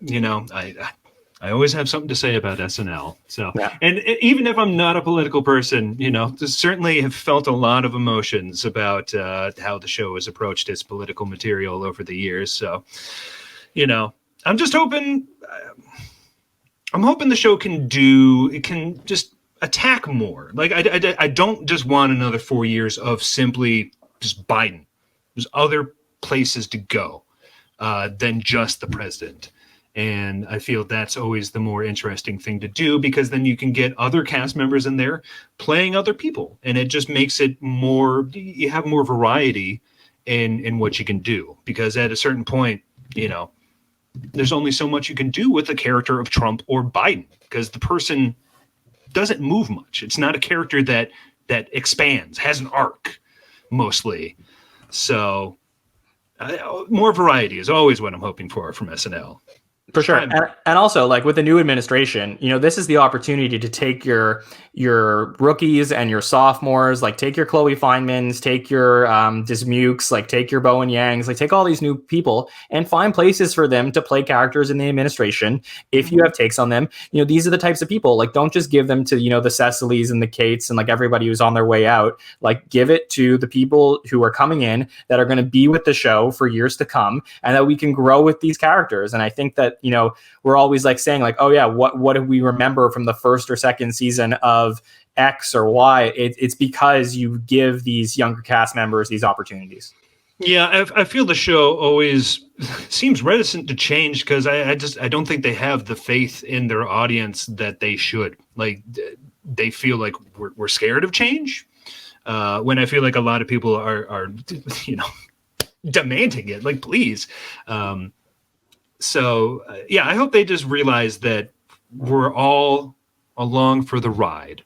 I always have something to say about SNL. So, And even if I'm not a political person, certainly have felt a lot of emotions about how the show has approached its political material over the years. So, I'm just hoping, the show can just attack more. I don't just want another 4 years of simply just Biden. There's other places to go than just the president. And I feel that's always the more interesting thing to do, because then you can get other cast members in there playing other people. And it just makes it you have more variety in what you can do. Because at a certain point, you know, there's only so much you can do with the character of Trump or Biden because the person doesn't move much. It's not a character that expands, has an arc mostly. So more variety is always what I'm hoping for from SNL. For sure. And also, like, with the new administration, you know, this is the opportunity to take your rookies and your sophomores, like take your Chloe Finemans, take your Dismukes, like take your Bowen Yangs, like take all these new people and find places for them to play characters in the administration. If you have takes on them, you know, these are the types of people. Like, don't just give them to, you know, the Cecilys and the Kates and like everybody who's on their way out. Like, give it to the people who are coming in that are going to be with the show for years to come, and that we can grow with these characters. And I think that, you know, we're always like saying like, oh yeah, what do we remember from the first or second season of X or Y? It's because you give these younger cast members these opportunities. Yeah, I feel the show always seems reticent to change because I don't think they have the faith in their audience that they should. Like, they feel like we're scared of change, when I feel like a lot of people are you know, demanding it. Like, please. So, yeah, I hope they just realize that we're all along for the ride.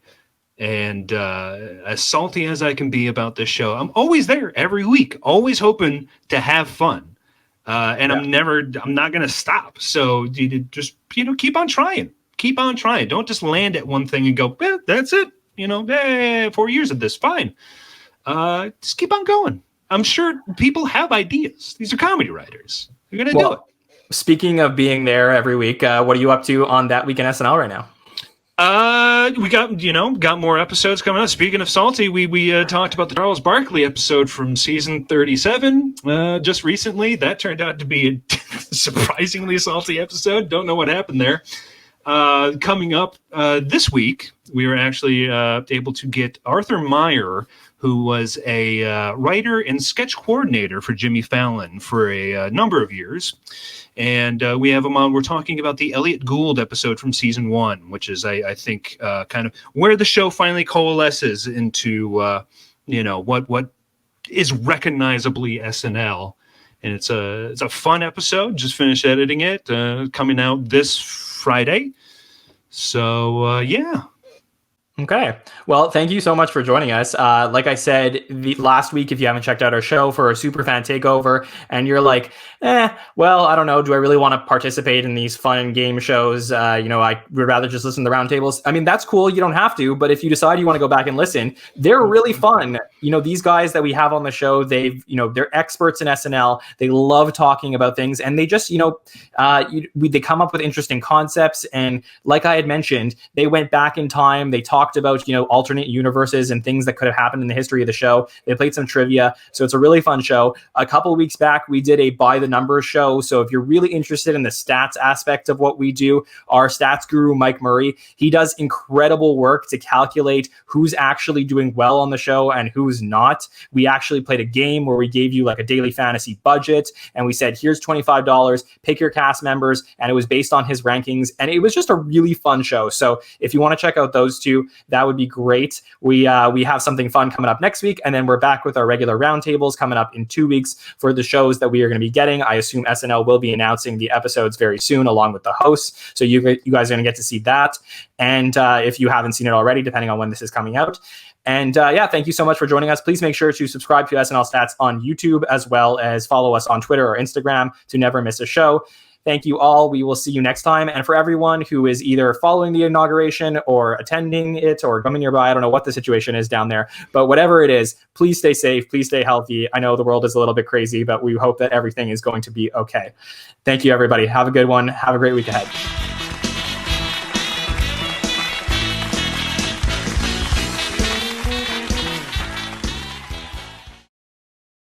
And as salty as I can be about this show, I'm always there every week, always hoping to have fun. And I'm not going to stop. So you just, you know, keep on trying. Keep on trying. Don't just land at one thing and go, that's it. You know, 4 years of this, fine. Just keep on going. I'm sure people have ideas. These are comedy writers. They're going to do it. Speaking of being there every week, what are you up to on That Week in SNL right now? We got more episodes coming up. Speaking of salty, we talked about the Charles Barkley episode from season 37 just recently. That turned out to be a surprisingly salty episode. Don't know what happened there. Coming up this week, we were actually able to get Arthur Meyer, who was a writer and sketch coordinator for Jimmy Fallon for a number of years. And we have him on. We're talking about the Elliot Gould episode from season 1, which is, I think, kind of where the show finally coalesces into, you know, what is recognizably SNL. And it's a fun episode. Just finished editing it, coming out this Friday. So, yeah. Okay. Well, thank you so much for joining us. Like I said, last week, if you haven't checked out our show for a Superfan Takeover and you're like, well, I don't know, do I really want to participate in these fun game shows? You know, I would rather just listen to the roundtables. I mean, that's cool. You don't have to. But if you decide you want to go back and listen, they're really fun. You know, these guys that we have on the show, they're experts in SNL. They love talking about things. And they just, you know, they come up with interesting concepts. And like I had mentioned, they went back in time. They talked about, you know, alternate universes and things that could have happened in the history of the show. They played some trivia. So it's a really fun show. A couple of weeks back, we did a by the numbers show. So if you're really interested in the stats aspect of what we do, our stats guru, Mike Murray, he does incredible work to calculate who's actually doing well on the show and who's not. We actually played a game where we gave you like a daily fantasy budget and we said, here's $25, pick your cast members. And it was based on his rankings. And it was just a really fun show. So if you want to check out those two, that would be great. We have something fun coming up next week, and then we're back with our regular roundtables coming up in 2 weeks for the shows that we are going to be getting. I assume SNL will be announcing the episodes very soon, along with the hosts. So you guys are going to get to see that. And if you haven't seen it already, depending on when this is coming out. And thank you so much for joining us. Please make sure to subscribe to SNL Stats on YouTube, as well as follow us on Twitter or Instagram to never miss a show. Thank you all. We will see you next time. And for everyone who is either following the inauguration or attending it or coming nearby, I don't know what the situation is down there, but whatever it is, please stay safe. Please stay healthy. I know the world is a little bit crazy, but we hope that everything is going to be okay. Thank you, everybody. Have a good one. Have a great week ahead.